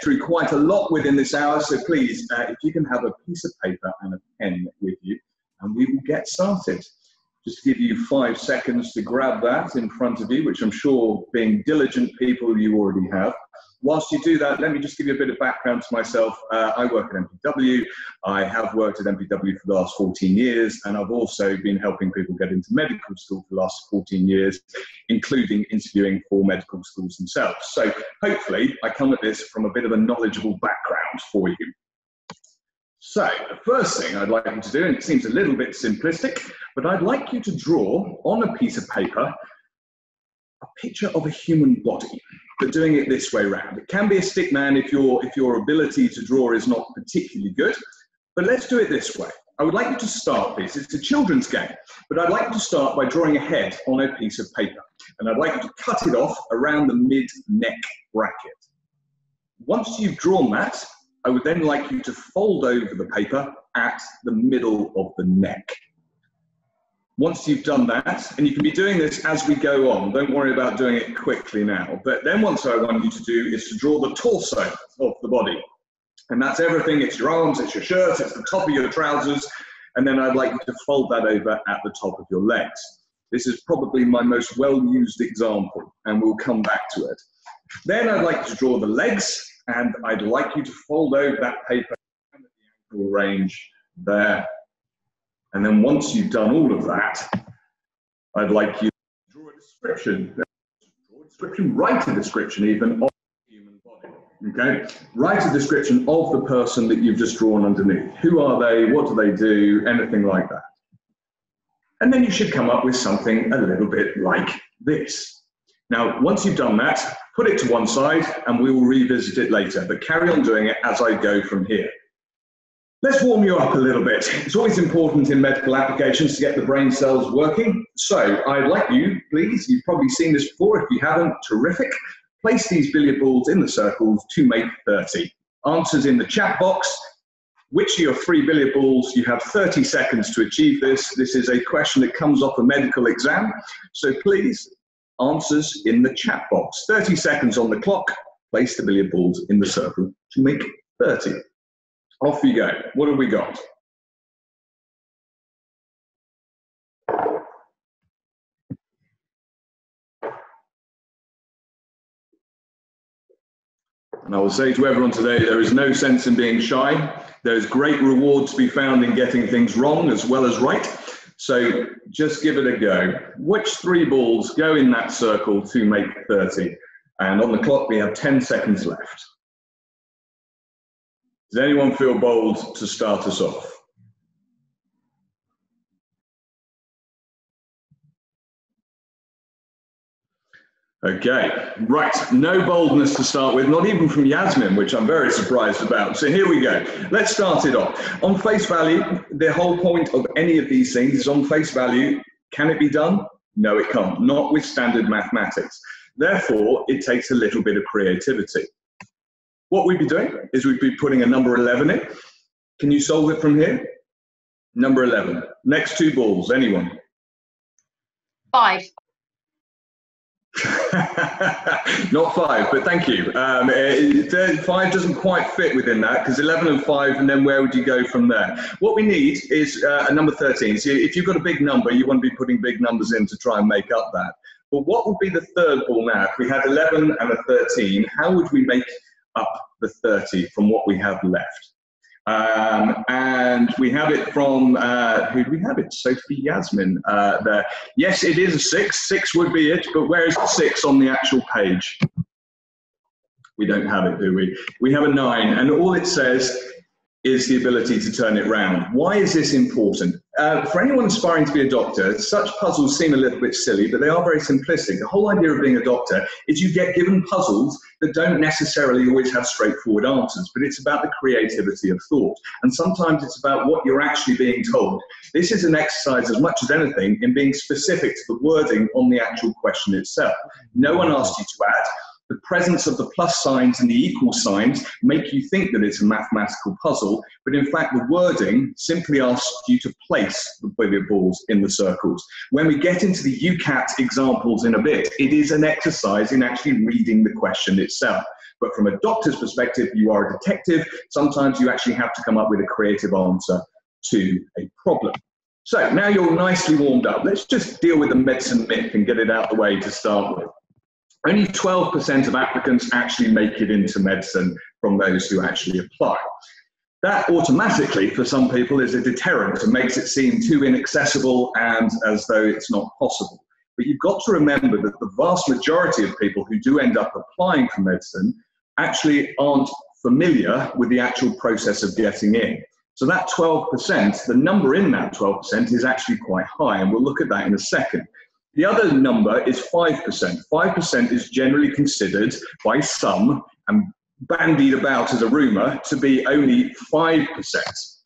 through quite a lot within this hour, so please, if you can have a piece of paper and a pen with you, and we will get started. Just give you 5 seconds to grab that in front of you, which I'm sure, being diligent people, you already have. Whilst you do that, let me just give you a bit of background to myself. I work at MPW. I have worked at MPW for the last 14 years, and I've also been helping people get into medical school for the last 14 years, including interviewing for medical schools themselves. So hopefully I come at this from a bit of a knowledgeable background for you. So the first thing I'd like you to do, and it seems a little bit simplistic, but I'd like you to draw on a piece of paper a picture of a human body, but doing it this way round. It can be a stick man if your ability to draw is not particularly good, but let's do it this way. I would like you to start this. It's a children's game, but I'd like you to start by drawing a head on a piece of paper, and I'd like you to cut it off around the mid-neck bracket. Once you've drawn that, I would then like you to fold over the paper at the middle of the neck. Once you've done that, and you can be doing this as we go on, don't worry about doing it quickly now, but then what I want you to do is to draw the torso of the body. And that's everything. It's your arms, it's your shirt, it's the top of your trousers, and then I'd like you to fold that over at the top of your legs. This is probably my most well-used example, and we'll come back to it. Then I'd like you to draw the legs, and I'd like you to fold over that paper at the ankle range there. And then once you've done all of that, I'd like you to draw a description. Write a description even of the human body. Okay? Write a description of the person that you've just drawn underneath. Who are they? What do they do? Anything like that. And then you should come up with something a little bit like this. Now, once you've done that, put it to one side and we will revisit it later, but carry on doing it as I go from here. Let's warm you up a little bit. It's always important in medical applications to get the brain cells working. So I'd like you, please, you've probably seen this before. If you haven't, terrific. Place these billiard balls in the circles to make 30. Answers in the chat box. Which of your 3 billiard balls? You have 30 seconds to achieve this. This is a question that comes off a medical exam. So please, answers in the chat box. 30 seconds on the clock. Place the billiard balls in the circle to make 30. Off you go. What have we got? And I will say to everyone today, there is no sense in being shy. There is great reward to be found in getting things wrong as well as right. So just give it a go. Which 3 balls go in that circle to make 30? And on the clock, we have 10 seconds left. Does anyone feel bold to start us off? Okay, right, no boldness to start with, not even from Yasmin, which I'm very surprised about. So here we go. Let's start it off. On face value, the whole point of any of these things is on face value. Can it be done? No, it can't, not with standard mathematics. Therefore, it takes a little bit of creativity. What we'd be doing is we'd be putting a number 11 in. Can you solve it from here? Number 11. Next 2 balls, anyone? 5. Not 5, but thank you. 5 doesn't quite fit within that because 11 and 5, and then where would you go from there? What we need is a number 13. So if you've got a big number, you want to be putting big numbers in to try and make up that. But what would be the 3rd ball now? If we had 11 and a 13, how would we make up the 30 from what we have left? And we have it from, who do we have it? Sophie Yasmin there. Yes, it is a 6. 6 would be it, but where is the 6 on the actual page? We don't have it, do we? We have a 9, and all it says is the ability to turn it round. Why is this important? For anyone aspiring to be a doctor, such puzzles seem a little bit silly, but they are very simplistic. The whole idea of being a doctor is you get given puzzles that don't necessarily always have straightforward answers, but it's about the creativity of thought. And sometimes it's about what you're actually being told. This is an exercise as much as anything in being specific to the wording on the actual question itself. No one asked you to add. The presence of the plus signs and the equal signs make you think that it's a mathematical puzzle, but in fact the wording simply asks you to place the billiard balls in the circles. When we get into the UCAT examples in a bit, it is an exercise in actually reading the question itself. But from a doctor's perspective, you are a detective. Sometimes you actually have to come up with a creative answer to a problem. So now you're nicely warmed up. Let's just deal with the medicine myth and get it out the way to start with. Only 12% of applicants actually make it into medicine from those who actually apply. That automatically, for some people, is a deterrent and makes it seem too inaccessible and as though it's not possible. But you've got to remember that the vast majority of people who do end up applying for medicine actually aren't familiar with the actual process of getting in. So that 12%, the number in that 12% is actually quite high, and we'll look at that in a second. The other number is 5%. 5% is generally considered by some, and bandied about as a rumour, to be only 5%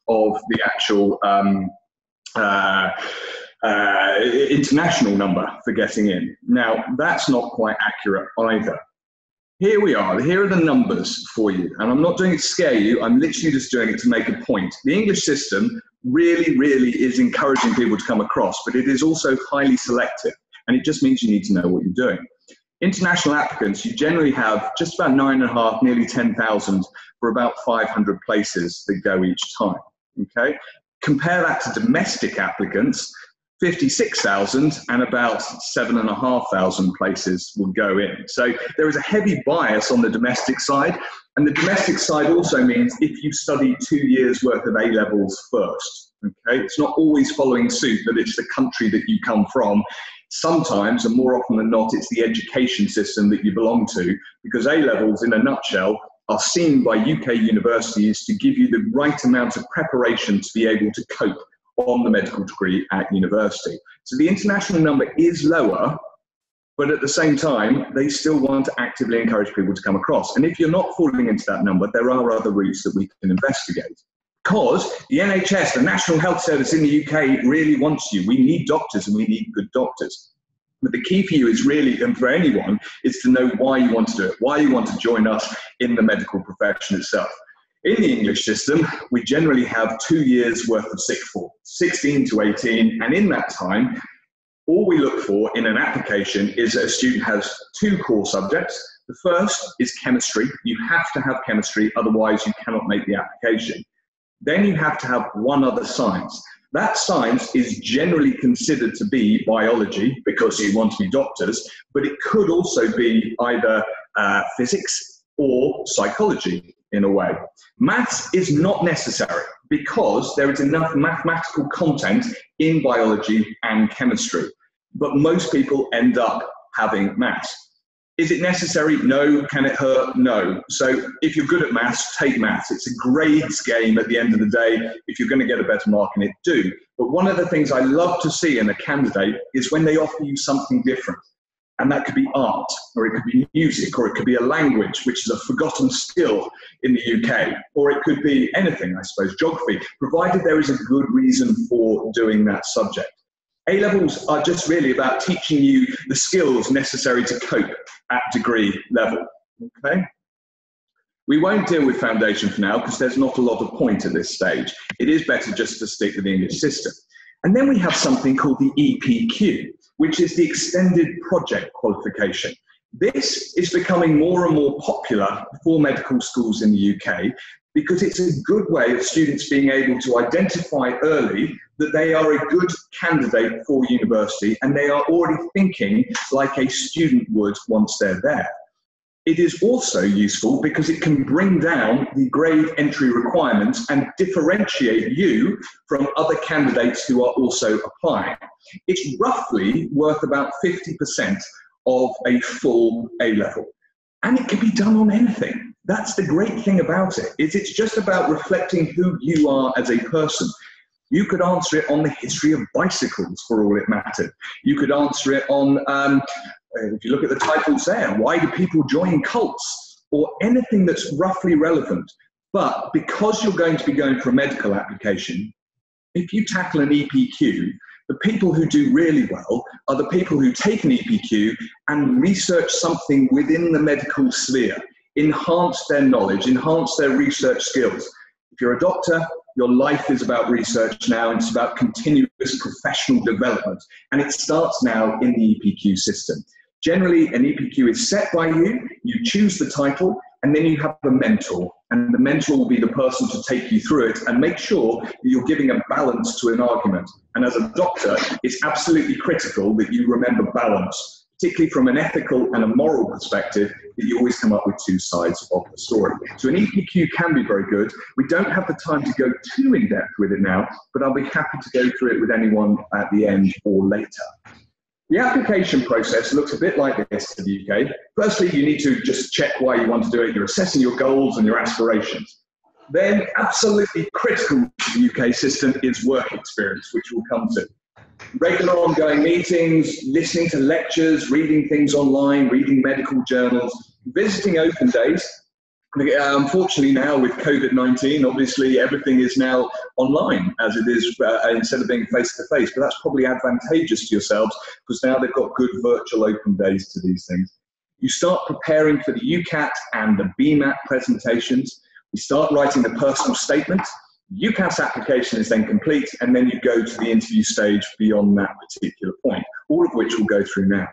of the actual international number for getting in. Now, that's not quite accurate either. Here we are. Here are the numbers for you. And I'm not doing it to scare you. I'm literally just doing it to make a point. The English system really, really is encouraging people to come across, but it is also highly selective. And it just means you need to know what you're doing. International applicants, you generally have just about 9.5, nearly 10,000 for about 500 places that go each time. Okay? Compare that to domestic applicants, 56,000 and about 7,500 places will go in. So there is a heavy bias on the domestic side, and the domestic side also means if you study 2 years worth of A-levels first. Okay, it's not always following suit that it's the country that you come from. Sometimes, and more often than not, it's the education system that you belong to, because A-levels in a nutshell are seen by UK universities to give you the right amount of preparation to be able to cope on the medical degree at university. So the international number is lower, but at the same time, they still want to actively encourage people to come across. And if you're not falling into that number, there are other routes that we can investigate. Because the NHS, the National Health Service in the UK, really wants you. We need doctors and we need good doctors. But the key for you is really, and for anyone, is to know why you want to do it, why you want to join us in the medical profession itself. In the English system, we generally have 2 years worth of sixth form, 16 to 18, and in that time, all we look for in an application is that a student has 2 core subjects. The first is chemistry. You have to have chemistry, otherwise you cannot make the application. Then you have to have 1 other science. That science is generally considered to be biology because you want to be doctors, but it could also be either physics or psychology in a way. Maths is not necessary because there is enough mathematical content in biology and chemistry, but most people end up having maths. Is it necessary? No. Can it hurt? No. So if you're good at maths, take maths. It's a grades game at the end of the day. If you're going to get a better mark in it, do. But one of the things I love to see in a candidate is when they offer you something different. And that could be art, or it could be music, or it could be a language, which is a forgotten skill in the UK, or it could be anything, I suppose, geography, provided there is a good reason for doing that subject. A-levels are just really about teaching you the skills necessary to cope at degree level, okay? We won't deal with foundation for now because there's not a lot of point at this stage. It is better just to stick with the English system. And then we have something called the EPQ, which is the Extended Project Qualification. This is becoming more and more popular for medical schools in the UK because it's a good way of students being able to identify early that they are a good candidate for university and they are already thinking like a student would once they're there. It is also useful because it can bring down the grade entry requirements and differentiate you from other candidates who are also applying. It's roughly worth about 50% of a full A-level. And it can be done on anything. That's the great thing about it, is it's just about reflecting who you are as a person. You could answer it on the history of bicycles for all it mattered. You could answer it on, if you look at the titles there, why do people join cults? Or anything that's roughly relevant. But because you're going to be going for a medical application, if you tackle an EPQ, the people who do really well are the people who take an EPQ and research something within the medical sphere, enhance their knowledge, enhance their research skills. If you're a doctor, your life is about research now, and it's about continuous professional development. And it starts now in the EPQ system. Generally, an EPQ is set by you, you choose the title, and then you have a mentor, and the mentor will be the person to take you through it and make sure that you're giving a balance to an argument. And as a doctor, it's absolutely critical that you remember balance, particularly from an ethical and a moral perspective, that you always come up with two sides of the story. So an EPQ can be very good. We don't have the time to go too in depth with it now, but I'll be happy to go through it with anyone at the end or later. The application process looks a bit like this to the UK. Firstly, you need to just check why you want to do it. You're assessing your goals and your aspirations. Then, absolutely critical to the UK system is work experience, which we'll come to. Regular ongoing meetings, listening to lectures, reading things online, reading medical journals, visiting open days. Unfortunately now with COVID-19, obviously everything is now online as it is instead of being face-to-face, but that's probably advantageous to yourselves because now they've got good virtual open days to these things. You start preparing for the UCAT and the BMAT presentations. You start writing the personal statement. UCAS application is then complete, and then you go to the interview stage beyond that particular point, all of which we'll go through now.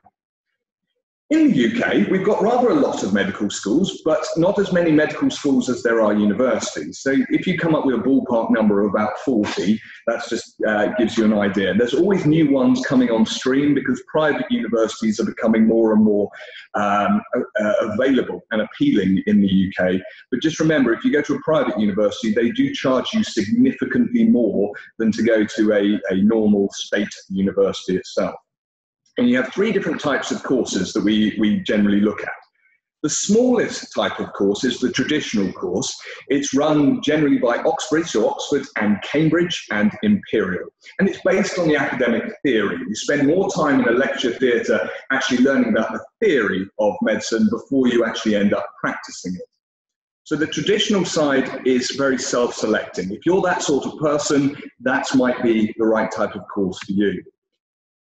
In the UK, we've got rather a lot of medical schools, but not as many medical schools as there are universities. So if you come up with a ballpark number of about 40, that just gives you an idea. There's always new ones coming on stream because private universities are becoming more and more available and appealing in the UK. But just remember, if you go to a private university, they do charge you significantly more than to go to a normal state university itself. And you have three different types of courses that we generally look at. The smallest type of course is the traditional course. It's run generally by Oxbridge, so Oxford and Cambridge and Imperial. And it's based on the academic theory. You spend more time in a lecture theatre actually learning about the theory of medicine before you actually end up practicing it. So the traditional side is very self-selecting. If you're that sort of person, that might be the right type of course for you.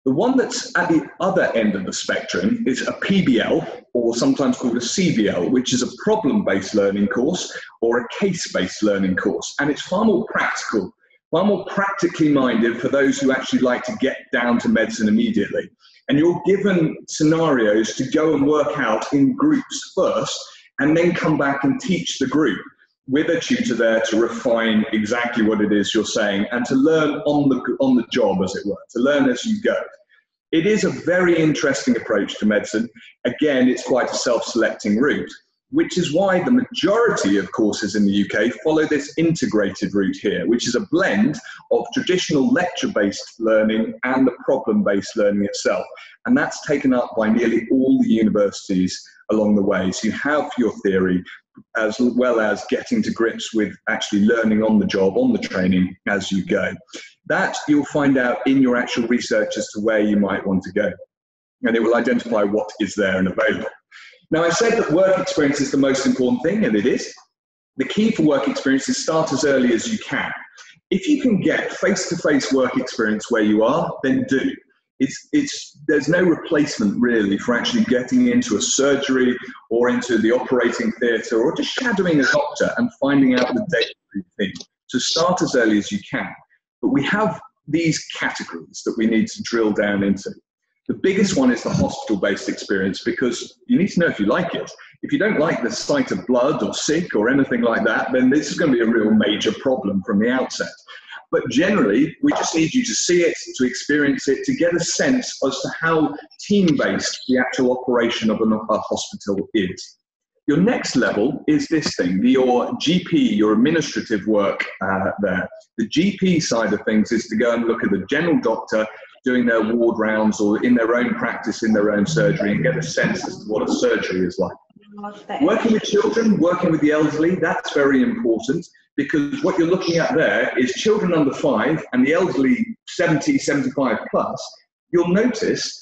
The one that's at the other end of the spectrum is a PBL, or sometimes called a CBL, which is a problem-based learning course or a case-based learning course. And it's far more practical, far more practically minded for those who actually like to get down to medicine immediately. And you're given scenarios to go and work out in groups first, and then come back and teach the group with a tutor there to refine exactly what it is you're saying and to learn on the job, as it were, to learn as you go. It is a very interesting approach to medicine. Again, it's quite a self-selecting route, which is why the majority of courses in the UK follow this integrated route here, which is a blend of traditional lecture-based learning and the problem-based learning itself. And that's taken up by nearly all the universities along the way. So you have your theory, as well as getting to grips with actually learning on the job, on the training as you go. That you'll find out in your actual research as to where you might want to go. And it will identify what is there and available. Now, I said that work experience is the most important thing, and it is. The key for work experience is start as early as you can. If you can get face-to-face work experience where you are, then do. There's no replacement really for actually getting into a surgery or into the operating theatre or just shadowing a doctor and finding out the day-to-day thing. So start as early as you can. But we have these categories that we need to drill down into. The biggest one is the hospital-based experience because you need to know if you like it. If you don't like the sight of blood or sick or anything like that, then this is going to be a real major problem from the outset. But generally, we just need you to see it, to experience it, to get a sense as to how team-based the actual operation of a hospital is. Your next level is this thing, your GP, your administrative work there. The GP side of things is to go and look at the general doctor doing their ward rounds or in their own practice, in their own surgery, and get a sense as to what a surgery is like. Working with children, working with the elderly, that's very important because what you're looking at there is children under 5 and the elderly 70, 75 plus. You'll notice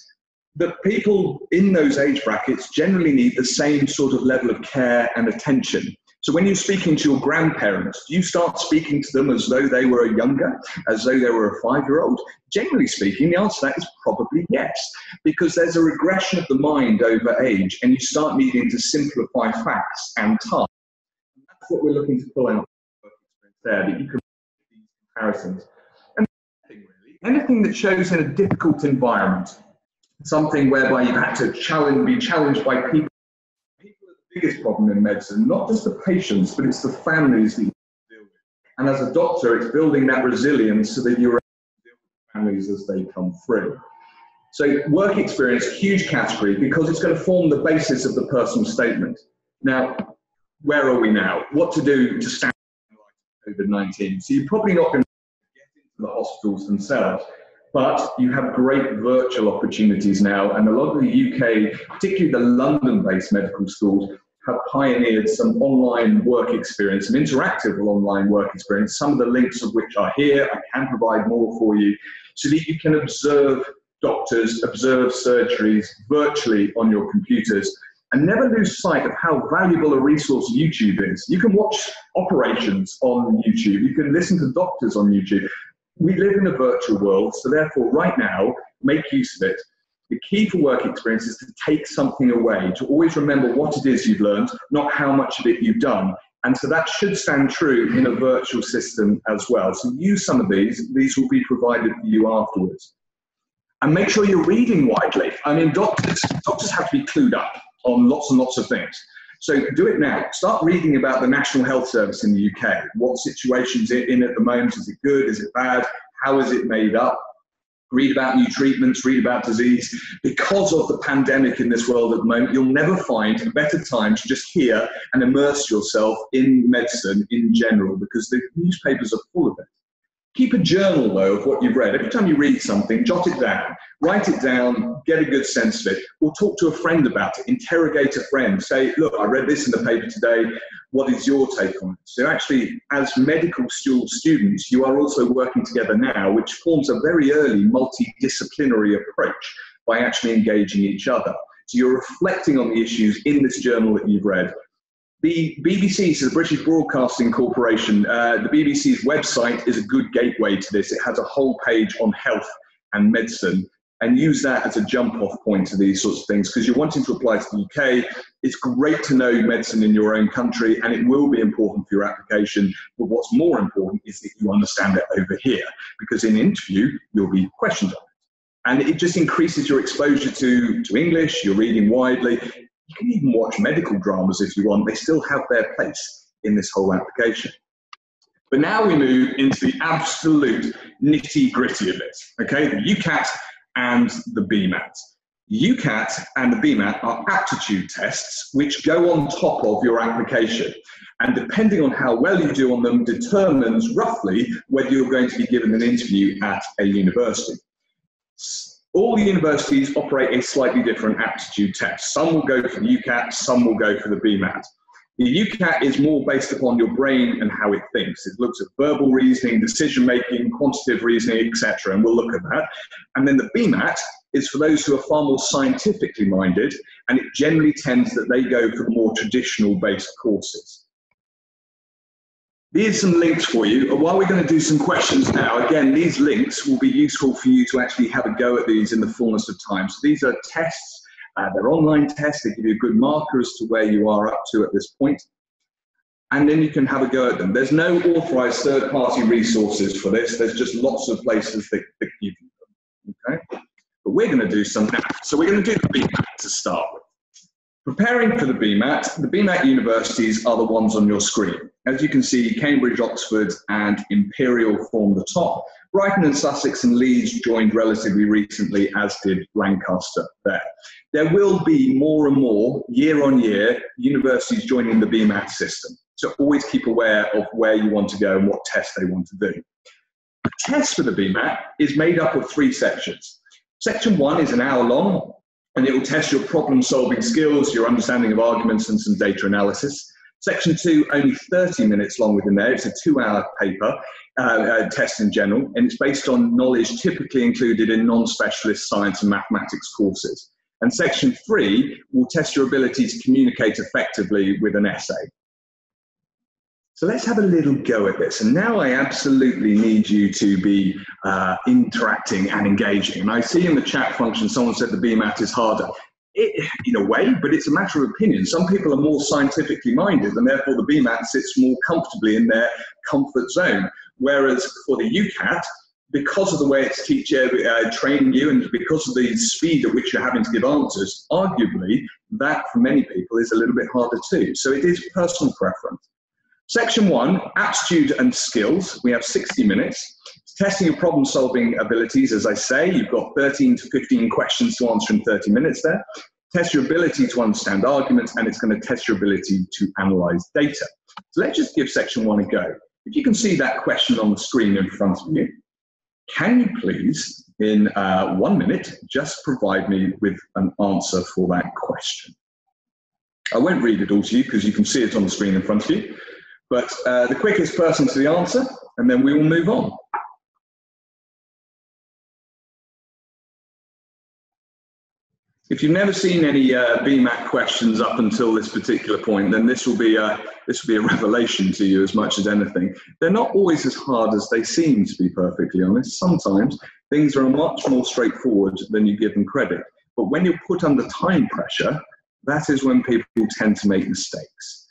that people in those age brackets generally need the same sort of level of care and attention. So when you're speaking to your grandparents, do you start speaking to them as though they were younger, as though they were a 5-year-old? Generally speaking, the answer to that is probably yes, because there's a regression of the mind over age, and you start needing to simplify facts and tasks. And that's what we're looking to pull out there, that you can make these comparisons. And anything that shows in a difficult environment, something whereby you've had to be challenged by people at the biggest problem in medicine, not just the patients, but it's the families that you deal with. And as a doctor, it's building that resilience so that you're able to deal with families as they come through. So work experience, huge category, because it's going to form the basis of the personal statement. Now, where are we now? What to do to stand COVID-19? So you're probably not going to get into the hospitals themselves, but you have great virtual opportunities now, and a lot of the UK, particularly the London-based medical schools, have pioneered some online work experience, an interactive online work experience, some of the links of which are here. I can provide more for you, so that you can observe doctors, observe surgeries virtually on your computers, and never lose sight of how valuable a resource YouTube is. You can watch operations on YouTube, you can listen to doctors on YouTube. We live in a virtual world, so therefore right now, make use of it. The key for work experience is to take something away, to always remember what it is you've learned, not how much of it you've done. And so that should stand true in a virtual system as well. So use some of these will be provided for you afterwards. And make sure you're reading widely. I mean, doctors have to be clued up on lots and lots of things. So do it now. Start reading about the National Health Service in the UK. What situation's it in at the moment? Is it good? Is it bad? How is it made up? Read about new treatments, read about disease. Because of the pandemic in this world at the moment, you'll never find a better time to just hear and immerse yourself in medicine in general, because the newspapers are full of it. Keep a journal, though, of what you've read. Every time you read something, jot it down, write it down, get a good sense of it, or talk to a friend about it, interrogate a friend, say, look, I read this in the paper today, what is your take on it? So actually, as medical school students, you are also working together now, which forms a very early multidisciplinary approach by actually engaging each other. So you're reflecting on the issues in this journal that you've read. The BBC, so the British Broadcasting Corporation, the BBC's website is a good gateway to this. It has a whole page on health and medicine, and use that as a jump-off point to these sorts of things, because you're wanting to apply to the UK. It's great to know medicine in your own country, and it will be important for your application, but what's more important is that you understand it over here, because in an interview, you'll be questioned on it. And it just increases your exposure to English, you're reading widely. You can even watch medical dramas if you want. They still have their place in this whole application. But now we move into the absolute nitty-gritty of it, okay? The UCAT and the BMAT. UCAT and the BMAT are aptitude tests which go on top of your application. And depending on how well you do on them determines roughly whether you're going to be given an interview at a university. All the universities operate a slightly different aptitude test. Some will go for the UCAT, some will go for the BMAT. The UCAT is more based upon your brain and how it thinks. It looks at verbal reasoning, decision-making, quantitative reasoning, etc., and we'll look at that. And then the BMAT is for those who are far more scientifically minded, and it generally tends that they go for the more traditional-based courses. Here's some links for you. While we're going to do some questions now, again, these links will be useful for you to actually have a go at these in the fullness of time. So these are tests. They're online tests. They give you a good marker as to where you are up to at this point. And then you can have a go at them. There's no authorized third-party resources for this. There's just lots of places that you can go. Okay? But we're going to do some now. So we're going to do the BMAT to start with. Preparing for the BMAT universities are the ones on your screen. As you can see, Cambridge, Oxford, and Imperial form the top. Brighton and Sussex and Leeds joined relatively recently, as did Lancaster there. There will be more and more, year on year, universities joining the BMAT system. So always keep aware of where you want to go and what tests they want to do. The test for the BMAT is made up of 3 sections. Section 1 is an hour long, and it will test your problem-solving skills, your understanding of arguments, and some data analysis. Section 2, only 30 minutes long within there. It's a 2-hour paper, test in general, and it's based on knowledge typically included in non-specialist science and mathematics courses. And Section 3 will test your ability to communicate effectively with an essay. So let's have a little go at this. And now I absolutely need you to be interacting and engaging. And I see in the chat function, someone said the BMAT is harder. In a way, but it's a matter of opinion. Some people are more scientifically minded, and therefore the BMAT sits more comfortably in their comfort zone. Whereas for the UCAT, because of the way it's training you, and because of the speed at which you're having to give answers, arguably that for many people is a little bit harder too. So it is personal preference. Section 1, aptitude and skills. We have 60 minutes. It's testing your problem-solving abilities, as I say. You've got 13 to 15 questions to answer in 30 minutes there. Test your ability to understand arguments, and it's going to test your ability to analyze data. So let's just give section 1 a go. If you can see that question on the screen in front of you, can you please, in 1 minute, just provide me with an answer for that question? I won't read it all to you because you can see it on the screen in front of you. But the quickest person to the answer, and then we will move on. If you've never seen any BMAT questions up until this particular point, then this will be a revelation to you as much as anything. They're not always as hard as they seem, to be perfectly honest. Sometimes things are much more straightforward than you give them credit. But when you're put under time pressure, that is when people tend to make mistakes.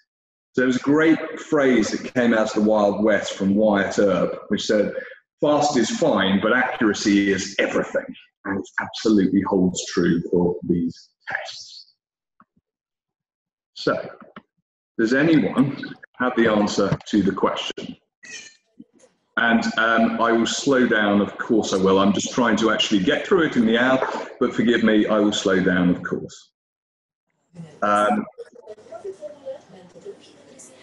So there was a great phrase that came out of the Wild West from Wyatt Earp, which said, "Fast is fine, but accuracy is everything." And it absolutely holds true for these tests. So, does anyone have the answer to the question? And I will slow down, of course I will. I'm just trying to actually get through it in the hour, but forgive me, I will slow down, of course.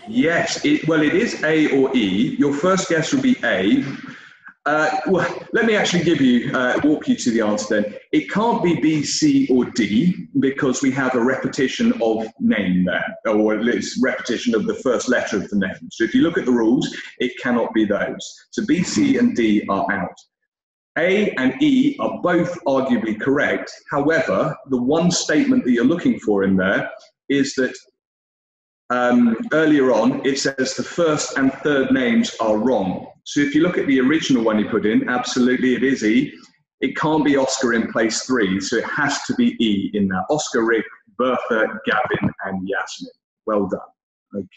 Yes, well, it is A or E. Your first guess would be A. Well, let me actually walk you to the answer then. It can't be B, C, or D because we have a repetition of name there, or at least repetition of the first letter of the name. So if you look at the rules, it cannot be those. So B, C, and D are out. A and E are both arguably correct. However, the one statement that you're looking for in there is that earlier on, it says the first and third names are wrong. So if you look at the original one you put in, absolutely it is E. It can't be Oscar in place 3, so it has to be E in there. Oscar, Rick, Bertha, Gavin, and Yasmin. Well done. Okay.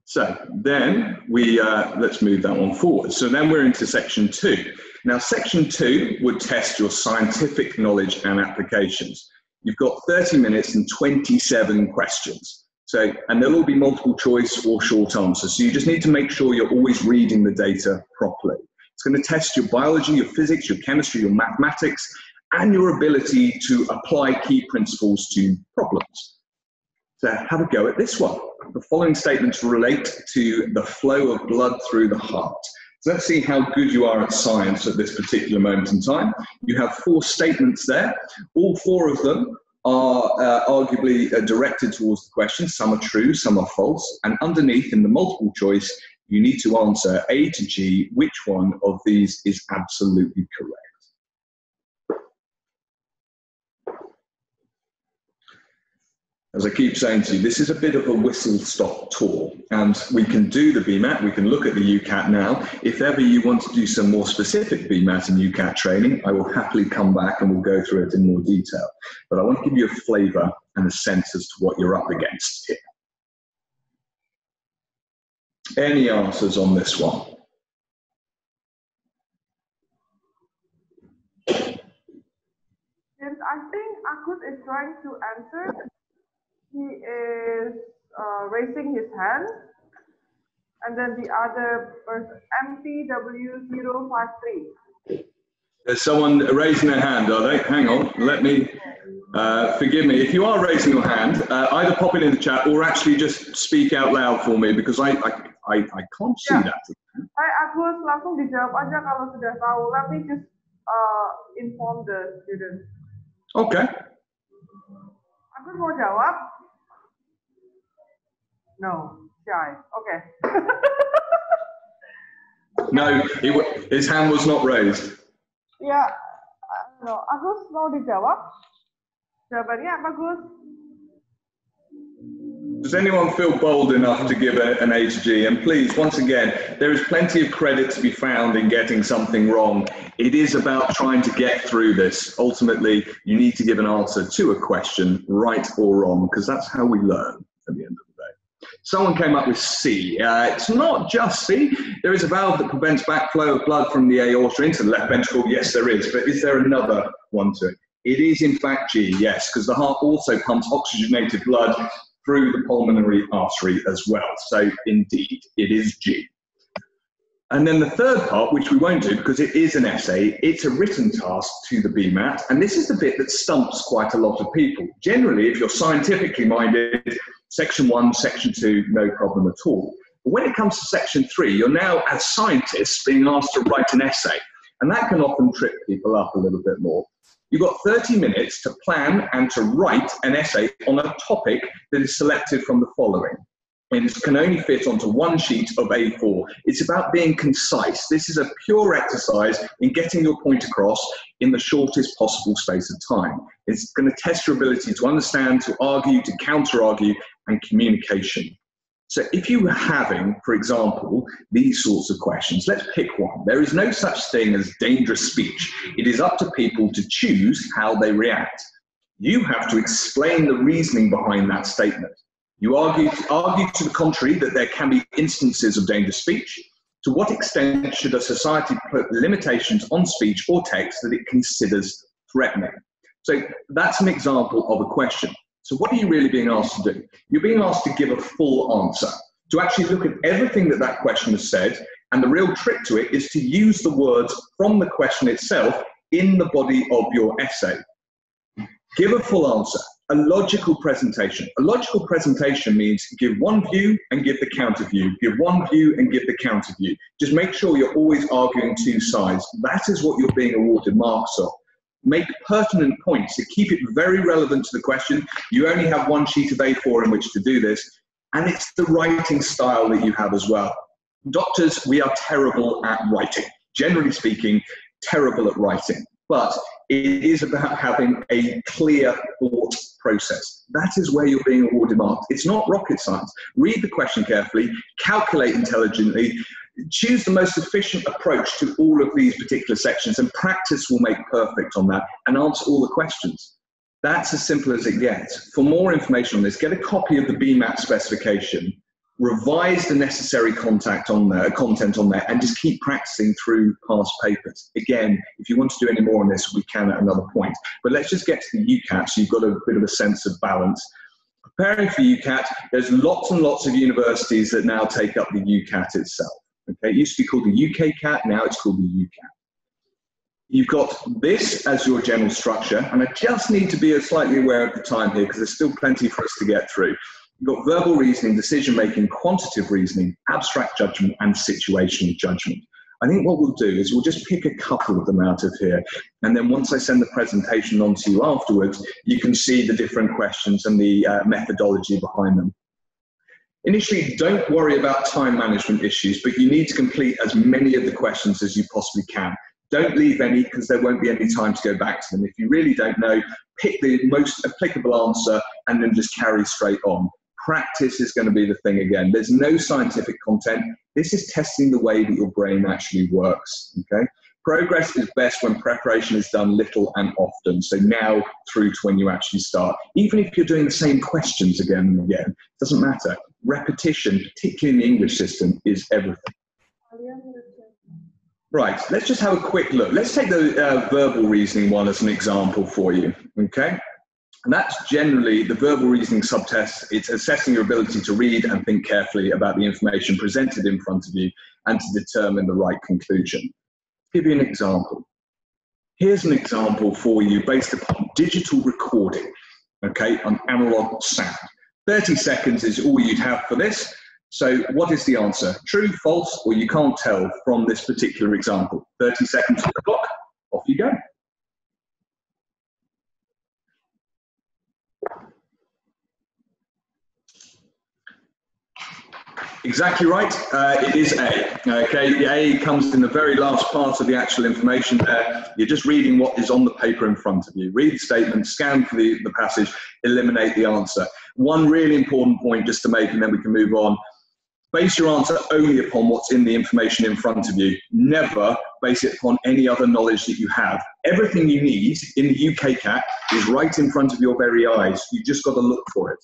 So then let's move that one forward. So then we're into section 2. Now section 2 would test your scientific knowledge and applications. You've got 30 minutes and 27 questions. So, and they'll all be multiple choice or short answers. So you just need to make sure you're always reading the data properly. It's going to test your biology, your physics, your chemistry, your mathematics, and your ability to apply key principles to problems. So have a go at this one. The following statements relate to the flow of blood through the heart. So let's see how good you are at science at this particular moment in time. You have 4 statements there. All 4 of them are arguably directed towards the question. Some are true, some are false. And underneath in the multiple choice, you need to answer A to G, which one of these is absolutely correct. As I keep saying to you, this is a bit of a whistle-stop tour, and we can do the BMAT, we can look at the UCAT now. If ever you want to do some more specific BMAT and UCAT training, I will happily come back and we'll go through it in more detail. But I want to give you a flavour and a sense as to what you're up against here. Any answers on this one? Yes, I think Agus is trying to answer. He is raising his hand, and then the other person, MPW 053. There's someone raising their hand, are they? Hang on, let me, forgive me. If you are raising your hand, either pop it in the chat or actually just speak out loud for me because I can't see that. Hai Agus, langsung dijawab aja kalau sudah tahu. Let me just inform the students. Okay. Agus mau jawab? No, shy. Okay. No, his hand was not raised. Ya, no. Agus mau dijawab? Jawabannya apa, Gus? Does anyone feel bold enough to give an A to G? And please, once again, there is plenty of credit to be found in getting something wrong. It is about trying to get through this. Ultimately, you need to give an answer to a question, right or wrong, because that's how we learn at the end of the day. Someone came up with C. It's not just C. There is a valve that prevents backflow of blood from the aorta into the left ventricle. Yes, there is. But is there another one to it? It is, in fact, G, yes, because the heart also pumps oxygenated blood through the pulmonary artery as well. So, indeed, it is G. And then the third part, which we won't do because it is an essay, it's a written task to the BMAT, and this is the bit that stumps quite a lot of people. Generally, if you're scientifically minded, section 1, section 2, no problem at all. But when it comes to section 3, you're now, as scientists, being asked to write an essay, and that can often trip people up a little bit more. You've got 30 minutes to plan and to write an essay on a topic that is selected from the following. And it can only fit onto one sheet of A4. It's about being concise. This is a pure exercise in getting your point across in the shortest possible space of time. It's going to test your ability to understand, to argue, to counter-argue, and communication. So if you were having, for example, these sorts of questions, let's pick one. There is no such thing as dangerous speech. It is up to people to choose how they react. You have to explain the reasoning behind that statement. You argue to the contrary that there can be instances of dangerous speech. To what extent should a society put limitations on speech or text that it considers threatening? So that's an example of a question. So what are you really being asked to do? You're being asked to give a full answer, to actually look at everything that that question has said, and the real trick to it is to use the words from the question itself in the body of your essay. Give a full answer. A logical presentation. A logical presentation means give one view and give the counter view. Give one view and give the counter view. Just make sure you're always arguing two sides. That is what you're being awarded marks of. Make pertinent points to keep it very relevant to the question. You only have one sheet of A4 in which to do this, and it's the writing style that you have as well. Doctors, we are terrible at writing. Generally speaking, terrible at writing. But it is about having a clear thought process. That is where you're being awarded marks. It's not rocket science. Read the question carefully, calculate intelligently, choose the most efficient approach to all of these particular sections, and practice will make perfect on that, and answer all the questions. That's as simple as it gets. For more information on this, get a copy of the BMAT specification, revise the necessary content on there, and just keep practicing through past papers. Again, if you want to do any more on this, we can at another point. But let's just get to the UCAT so you've got a bit of a sense of balance. Preparing for UCAT, there's lots and lots of universities that now take up the UCAT itself. Okay, it used to be called the UKCAT, now it's called the UCAT. You've got this as your general structure, and I just need to be slightly aware of the time here because there's still plenty for us to get through. You've got verbal reasoning, decision-making, quantitative reasoning, abstract judgment, and situational judgment. I think what we'll do is we'll just pick a couple of them out of here, and then once I send the presentation on to you afterwards, you can see the different questions and the methodology behind them. Initially, don't worry about time management issues, but you need to complete as many of the questions as you possibly can. Don't leave any because there won't be any time to go back to them. If you really don't know, pick the most applicable answer and then just carry straight on. Practice is going to be the thing again. There's no scientific content. This is testing the way that your brain actually works, okay? Progress is best when preparation is done little and often. So now through to when you actually start. Even if you're doing the same questions again and again, it doesn't matter. Repetition, particularly in the English system, is everything. Right, let's just have a quick look. Let's take the verbal reasoning one as an example for you, okay? And that's generally the verbal reasoning subtest. It's assessing your ability to read and think carefully about the information presented in front of you and to determine the right conclusion. I'll give you an example. Here's an example for you based upon digital recording, okay, on analog sound. 30 seconds is all you'd have for this. So what is the answer? True, false, or you can't tell from this particular example? 30 seconds on the clock, off you go. Exactly right, it is A. Okay, the A comes in the very last part of the actual information there. You're just reading what is on the paper in front of you. Read the statement, scan for the passage, eliminate the answer. One really important point just to make, and then we can move on. Base your answer only upon what's in the information in front of you. Never base it upon any other knowledge that you have. Everything you need in the UKCAT is right in front of your very eyes. You just got to look for it.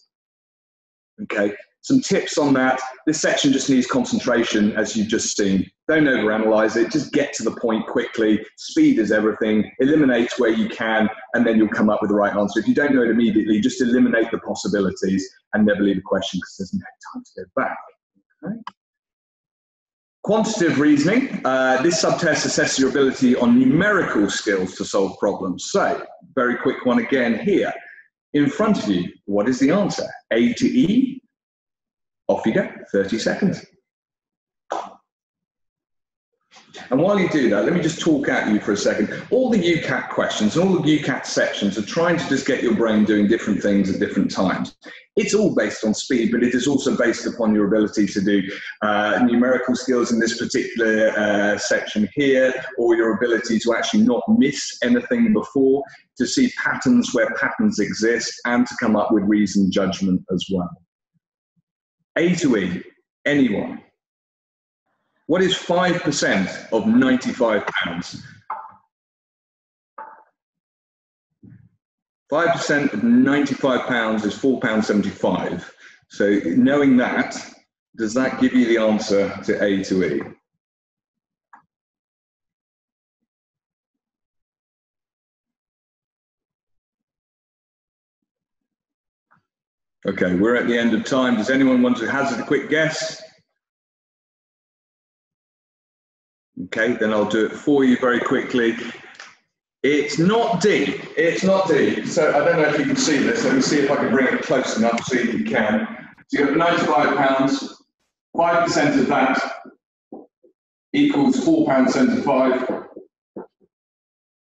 Okay, Some tips on that. This section just needs concentration, as you've just seen. Don't overanalyze it. Just get to the point quickly. Speed is everything. Eliminate where you can, and then you'll come up with the right answer. If you don't know it immediately, just eliminate the possibilities and never leave a question because there's no time to go back. Okay. Quantitative reasoning. This subtest assesses your ability on numerical skills to solve problems. So, very quick one again here. In front of you, what is the answer? A to E? Off you go, 30 seconds. And while you do that, let me just talk at you for a second. All the UCAT questions, all the UCAT sections are trying to just get your brain doing different things at different times. It's all based on speed, but it is also based upon your ability to do numerical skills in this particular section here, or your ability to actually not miss anything before, to see patterns where patterns exist, and to come up with reasoned judgment as well. A to E, anyone. What is 5% of £95? 5% of £95 is £4.75. So knowing that, does that give you the answer to A to E? Okay, we're at the end of time. Does anyone want to hazard a quick guess? Okay, then I'll do it for you very quickly. It's not D. It's not D. So I don't know if you can see this. Let me see if I can bring it close enough so you can. So you've got £95. 5% of that equals £4.75,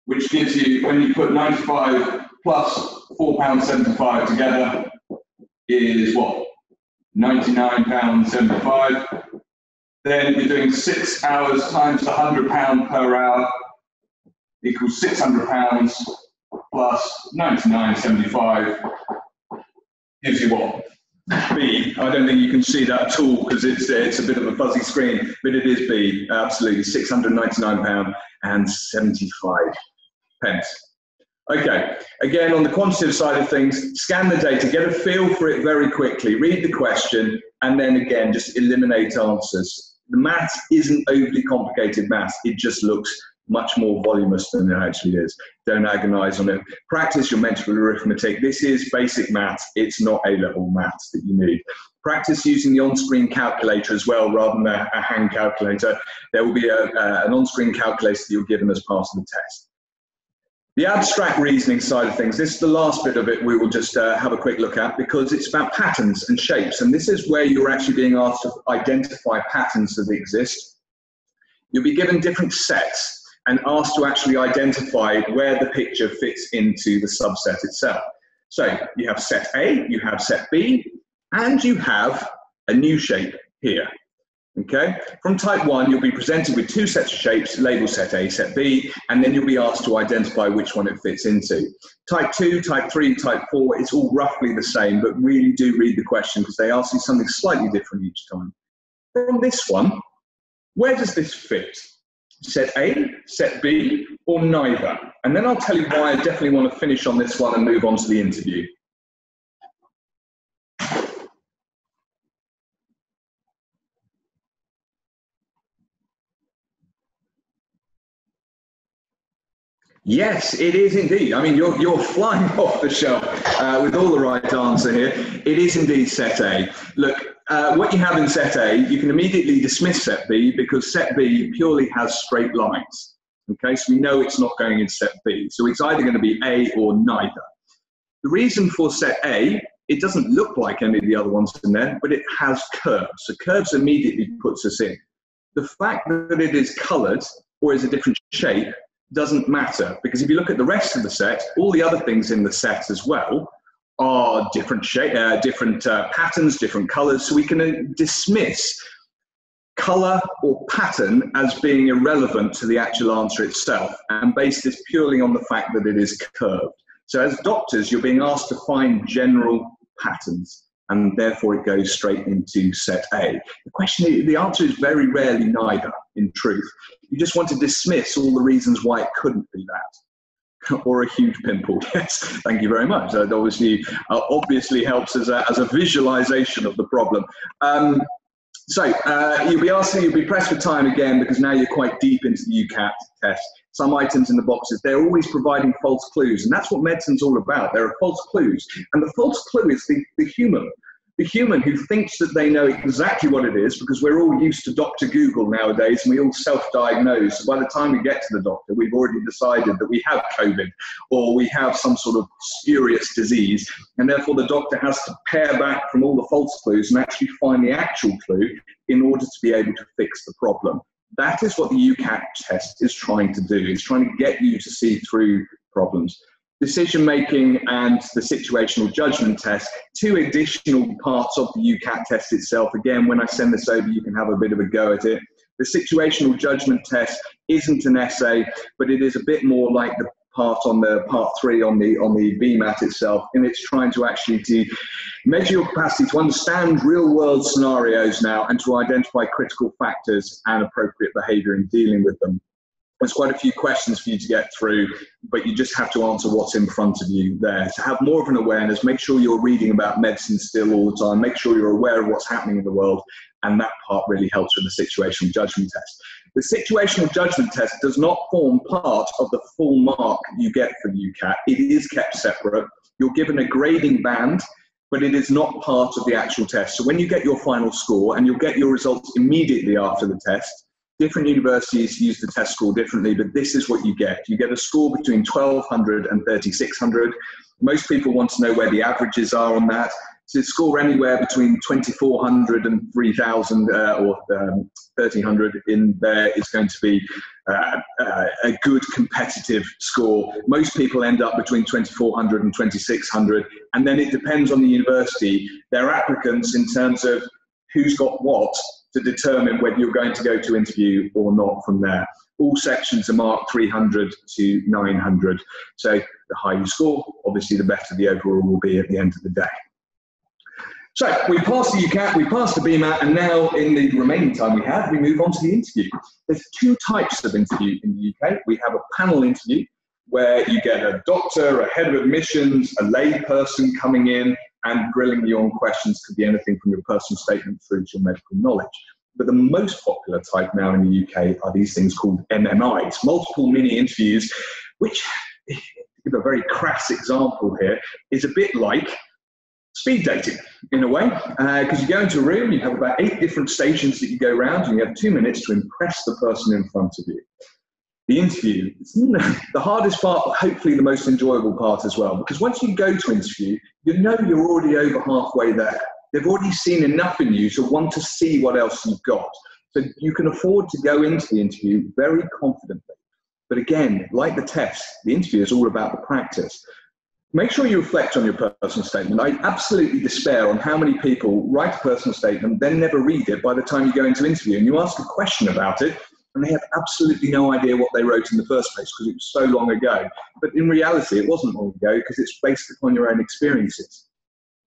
which gives you, when you put 95 plus £4.75 together, is what? £99.75. Then you're doing 6 hours times £100 per hour equals £600 plus 99.75 gives you what? B. I don't think you can see that at all because it's a bit of a fuzzy screen, but it is B. Absolutely, £699.75. Okay, again, on the quantitative side of things, scan the data, get a feel for it very quickly, read the question, and then again, just eliminate answers. The maths isn't overly complicated maths, it just looks much more voluminous than it actually is. Don't agonize on it. Practice your mental arithmetic. This is basic maths, it's not A-level maths that you need. Practice using the on-screen calculator as well, rather than a hand calculator. There will be an on-screen calculator that you're given as part of the test. The abstract reasoning side of things, this is the last bit of it we will just have a quick look at because it's about patterns and shapes, and this is where you're actually being asked to identify patterns that exist. You'll be given different sets and asked to actually identify where the picture fits into the subset itself. So you have set A, you have set B, and you have a new shape here. Okay, from type 1, you'll be presented with 2 sets of shapes, labeled set A, set B, and then you'll be asked to identify which one it fits into. Type 2, type 3, type 4, it's all roughly the same, but really do read the question because they ask you something slightly different each time. From this one, where does this fit? Set A, set B, or neither? And then I'll tell you why I definitely want to finish on this one and move on to the interview. Yes, it is indeed. I mean, you're flying off the shelf with all the right answer here. It is indeed set A. Look, what you have in set A, you can immediately dismiss set B because set B purely has straight lines. Okay, so we know it's not going in set B. So it's either going to be A or neither. The reason for set A, it doesn't look like any of the other ones in there, but it has curves. So curves immediately puts us in. The fact that it is colored or is a different shape doesn't matter, because if you look at the rest of the set, all the other things in the set as well are different shape, different patterns, different colors, so we can dismiss color or pattern as being irrelevant to the actual answer itself and base this purely on the fact that it is curved. So as doctors, you're being asked to find general patterns, and therefore it goes straight into set A. The answer is very rarely neither, in truth. You just want to dismiss all the reasons why it couldn't be that. Or a huge pimple. Yes, thank you very much. That obviously helps as a visualization of the problem. You'll be pressed for time again, because now you're quite deep into the UCAT test. Some items in the boxes, they're always providing false clues, and that's what medicine's all about. There are false clues, and the false clue is the human who thinks that they know exactly what it is, because we're all used to Dr. Google nowadays, and we all self-diagnose. So by the time we get to the doctor, we've already decided that we have COVID, or we have some sort of spurious disease, and therefore the doctor has to pare back from all the false clues and actually find the actual clue in order to be able to fix the problem. That is what the UCAT test is trying to do. It's trying to get you to see through problems. Decision-making and the situational judgment test, two additional parts of the UCAT test itself. Again, when I send this over, you can have a bit of a go at it. The situational judgment test isn't an essay, but it is a bit more like the part 3 on the BMAT itself, and it's trying to actually measure your capacity to understand real-world scenarios now, and to identify critical factors and appropriate behaviour in dealing with them. There's quite a few questions for you to get through, but you just have to answer what's in front of you there. To have more of an awareness, make sure you're reading about medicine still all the time, make sure you're aware of what's happening in the world, and that part really helps with the situational judgment test. The situational judgment test does not form part of the full mark you get for the UCAT. It is kept separate. You're given a grading band, but it is not part of the actual test. So when you get your final score, and you'll get your results immediately after the test, different universities use the test score differently, but this is what you get. You get a score between 1,200 and 3,600. Most people want to know where the averages are on that. So score anywhere between 2,400 and 3,000 or 1,300 in there is going to be a good competitive score. Most people end up between 2,400 and 2,600, and then it depends on the university, their applicants, in terms of who's got what, to determine whether you're going to go to interview or not from there. All sections are marked 300 to 900. So the higher you score, obviously the better the overall will be at the end of the day. So we passed the UCAT, we passed the BMAT, and now in the remaining time we have, we move on to the interview. There's two types of interview in the UK. We have a panel interview where you get a doctor, a head of admissions, a lay person coming in and grilling you on questions. Could be anything from your personal statement through to your medical knowledge. But the most popular type now in the UK are these things called MMIs, multiple mini interviews, which, to give a very crass example here, is a bit like speed dating in a way, because you go into a room, you have about 8 different stations that you go around, and you have 2 minutes to impress the person in front of you. The interview is the hardest part, but hopefully the most enjoyable part as well, because once you go to interview, you know you're already over halfway there. They've already seen enough in you to want to see what else you've got. So you can afford to go into the interview very confidently. But again, like the test, the interview is all about the practice. Make sure you reflect on your personal statement. I absolutely despair on how many people write a personal statement, then never read it by the time you go into interview, and you ask a question about it, and they have absolutely no idea what they wrote in the first place because it was so long ago. But in reality, it wasn't long ago because it's based upon your own experiences.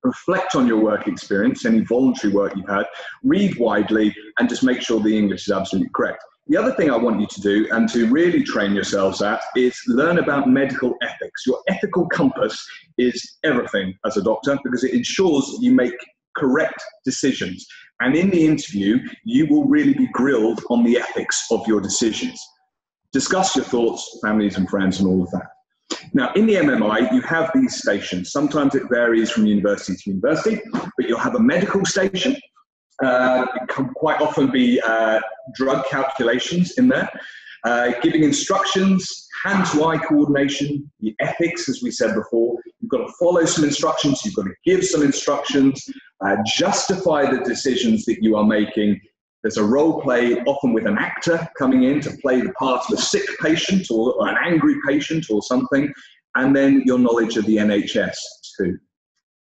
Reflect on your work experience, any voluntary work you've had, read widely, and just make sure the English is absolutely correct. The other thing I want you to do, and to really train yourselves at, is learn about medical ethics. Your ethical compass is everything as a doctor, because it ensures that you make correct decisions. And in the interview, you will really be grilled on the ethics of your decisions. Discuss your thoughts, families and friends, and all of that. Now, in the MMI, you have these stations. Sometimes it varies from university to university, but you'll have a medical station. It can quite often be drug calculations in there, giving instructions, hand-to-eye coordination, the ethics, as we said before. You've got to follow some instructions, you've got to give some instructions, justify the decisions that you are making. There's a role play, often with an actor coming in to play the part of a sick patient or an angry patient or something, and then your knowledge of the NHS too.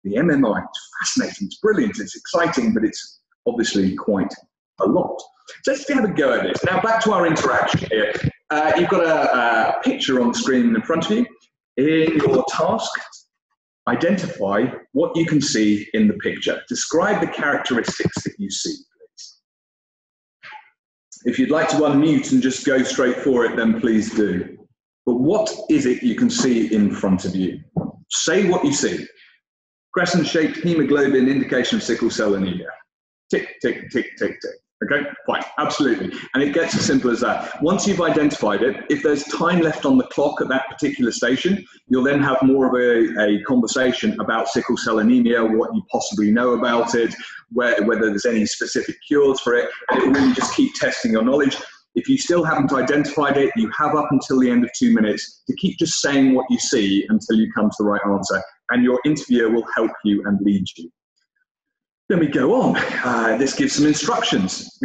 The MMI, it's fascinating, it's brilliant, it's exciting, but it's obviously quite a lot. So let's have a go at this. Now back to our interaction here. You've got a picture on the screen in front of you. In your task, identify what you can see in the picture. Describe the characteristics that you see, please. If you'd like to unmute and just go straight for it, then please do. But what is it you can see in front of you? Say what you see. Crescent-shaped hemoglobin, indication of sickle cell anemia. Tick, tick, tick, tick, tick. Okay, fine, absolutely. And it gets as simple as that. Once you've identified it, if there's time left on the clock at that particular station, you'll then have more of a conversation about sickle cell anemia, what you possibly know about it, whether there's any specific cures for it, and it will really just keep testing your knowledge. If you still haven't identified it, you have up until the end of 2 minutes to keep just saying what you see until you come to the right answer, and your interviewer will help you and lead you. Then we go on. This gives some instructions.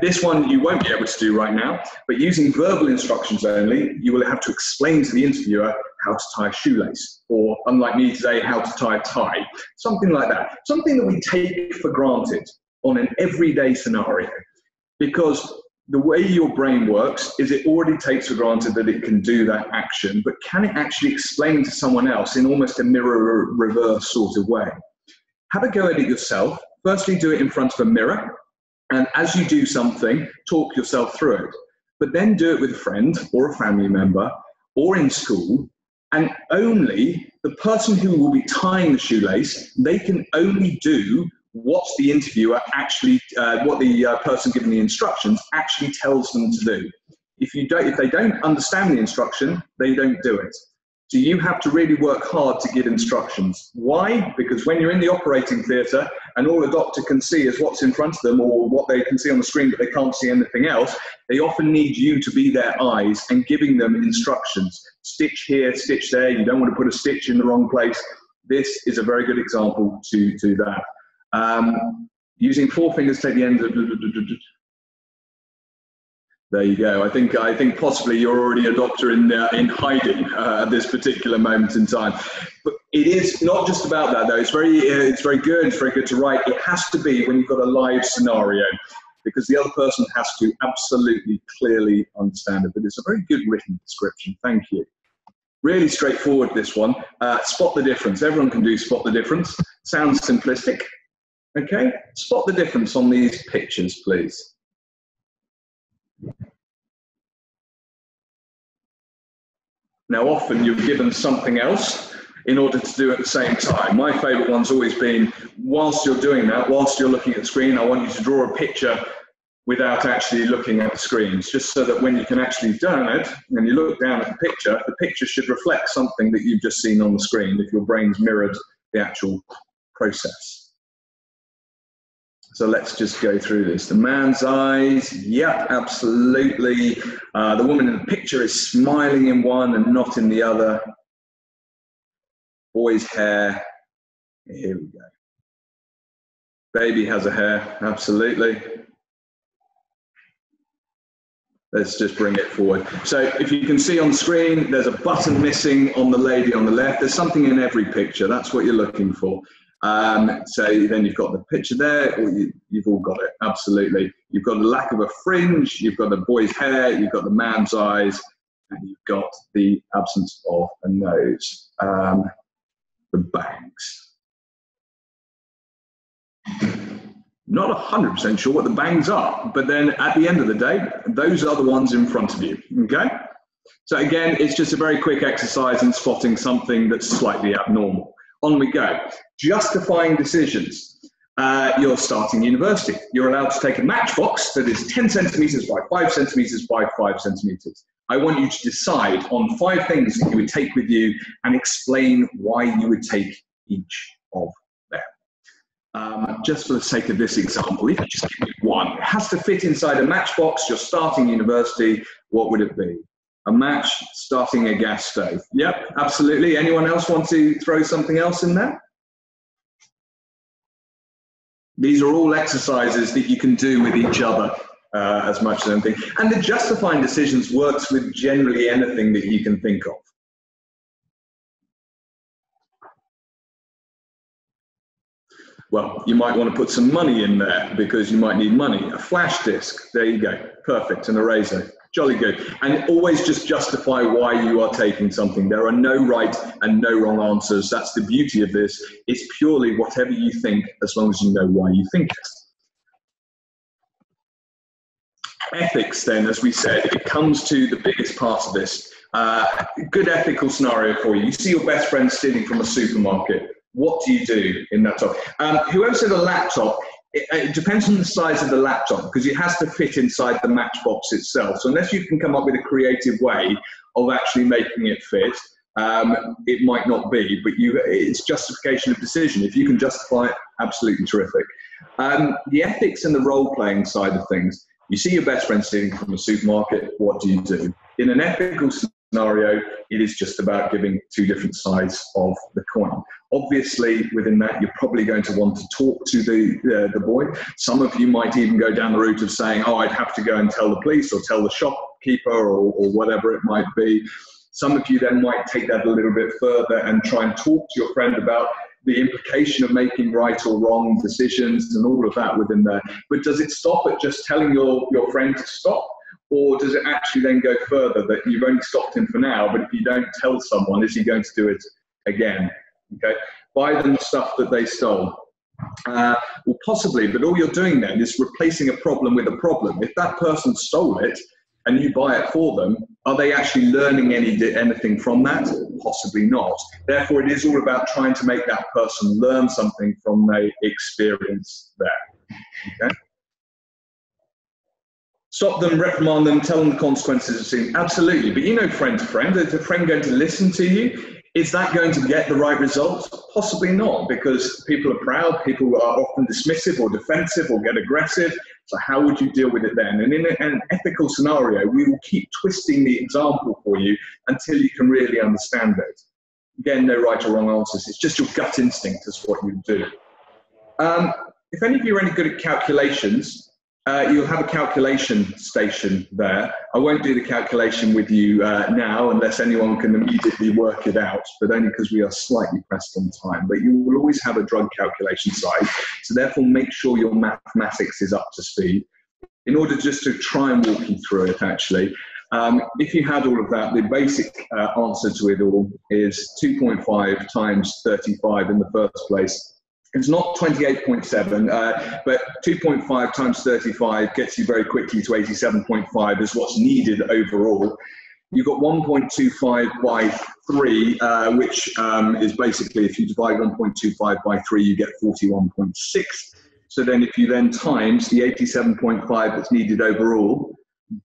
This one you won't be able to do right now, but using verbal instructions only, you will have to explain to the interviewer how to tie a shoelace, or unlike me today, how to tie a tie. Something like that. Something that we take for granted on an everyday scenario, because the way your brain works is it already takes for granted that it can do that action, but can it actually explain to someone else in almost a mirror reverse sort of way? Have a go at it yourself. Firstly, do it in front of a mirror. And as you do something, talk yourself through it. But then do it with a friend or a family member or in school. And only the person who will be tying the shoelace, they can only do what the interviewer actually, what the person giving the instructions actually tells them to do. If they don't understand the instruction, they don't do it. So you have to really work hard to give instructions. Why? Because when you're in the operating theatre and all a doctor can see is what's in front of them or what they can see on the screen, but they can't see anything else, they often need you to be their eyes and giving them instructions. Stitch here, stitch there. You don't want to put a stitch in the wrong place. This is a very good example to do that. Using 4 fingers, take the end of... There you go. I think possibly you're already a doctor in hiding at this particular moment in time. But it is not just about that, though. It's very good. It's very good to write. It has to be when you've got a live scenario, because the other person has to absolutely clearly understand it. But it's a very good written description. Thank you. Really straightforward, this one. Spot the difference. Everyone can do spot the difference. Sounds simplistic. Okay. Spot the difference on these pictures, please. Now, often you're given something else in order to do at the same time. My favourite one's always been, whilst you're doing that, whilst you're looking at the screen, I want you to draw a picture without actually looking at the screens, just so that when you can actually do it, and you look down at the picture should reflect something that you've just seen on the screen, if your brain's mirrored the actual process. So let's just go through this. The man's eyes, yep, absolutely. The woman in the picture is smiling in one and not in the other. Boy's hair, here we go. Baby has a hair, absolutely. Let's just bring it forward. So if you can see on the screen, there's a button missing on the lady on the left. There's something in every picture. That's what you're looking for. So then you've got the picture there, or you've all got it, absolutely. You've got the lack of a fringe, you've got the boy's hair, you've got the man's eyes, and you've got the absence of a nose. The bangs. Not 100% sure what the bangs are, but then at the end of the day, those are the ones in front of you, okay? So again, it's just a very quick exercise in spotting something that's slightly abnormal. On we go. Justifying decisions. You're starting university. You're allowed to take a matchbox that is 10 centimeters by 5 centimeters by 5 centimeters. I want you to decide on 5 things that you would take with you and explain why you would take each of them. Just for the sake of this example, if you just give me one, it has to fit inside a matchbox. You're starting university. What would it be? A match, starting a gas stove. Yep, absolutely. Anyone else want to throw something else in there? These are all exercises that you can do with each other as much as anything. And the justifying decisions works with generally anything that you can think of. Well, you might want to put some money in there because you might need money. A flash disk, there you go, perfect, an eraser. Jolly good. And always just justify why you are taking something. There are no right and no wrong answers. That's the beauty of this. It's purely whatever you think, as long as you know why you think it. Ethics, then, as we said, it comes to the biggest part of this. Good ethical scenario for you. You see your best friend stealing from a supermarket. What do you do in that time? Whoever said a laptop, it depends on the size of the laptop, because it has to fit inside the matchbox itself. So unless you can come up with a creative way of actually making it fit, it might not be, but it's justification of decision. If you can justify it, absolutely terrific. The ethics and the role-playing side of things, you see your best friend stealing from a supermarket, what do you do? In an ethical scenario, it is just about giving two different sides of the coin. Obviously, within that, you're probably going to want to talk to the boy. Some of you might even go down the route of saying, oh, I'd have to go and tell the police or tell the shopkeeper or whatever it might be. Some of you then might take that a little bit further and try and talk to your friend about the implication of making right or wrong decisions and all of that within there. But does it stop at just telling your friend to stop? Or does it actually then go further that you've only stopped him for now, but if you don't tell someone, is he going to do it again? Okay, buy them stuff that they stole. Well, possibly, but all you're doing then is replacing a problem with a problem. If that person stole it and you buy it for them, are they actually learning anything from that? Possibly not. Therefore, it is all about trying to make that person learn something from their experience there. Okay. Stop them, reprimand them, tell them the consequences of sin. Absolutely, but you know friend to friend. Is a friend going to listen to you? Is that going to get the right result? Possibly not, because people are proud, people are often dismissive or defensive or get aggressive. So how would you deal with it then? And in an ethical scenario, we will keep twisting the example for you until you can really understand it. Again, no right or wrong answers. It's just your gut instinct as to what you do. If any of you are any good at calculations, you'll have a calculation station there. I won't do the calculation with you now unless anyone can immediately work it out, but only because we are slightly pressed on time. But you will always have a drug calculation side, so therefore make sure your mathematics is up to speed. In order just to try and walk you through it, actually, if you had all of that, the basic answer to it all is 2.5 times 35 in the first place. It's not 28.7, but 2.5 times 35 gets you very quickly to 87.5 is what's needed overall. You've got 1.25 by 3, which is basically, if you divide 1.25 by 3, you get 41.6. So then if you then times the 87.5 that's needed overall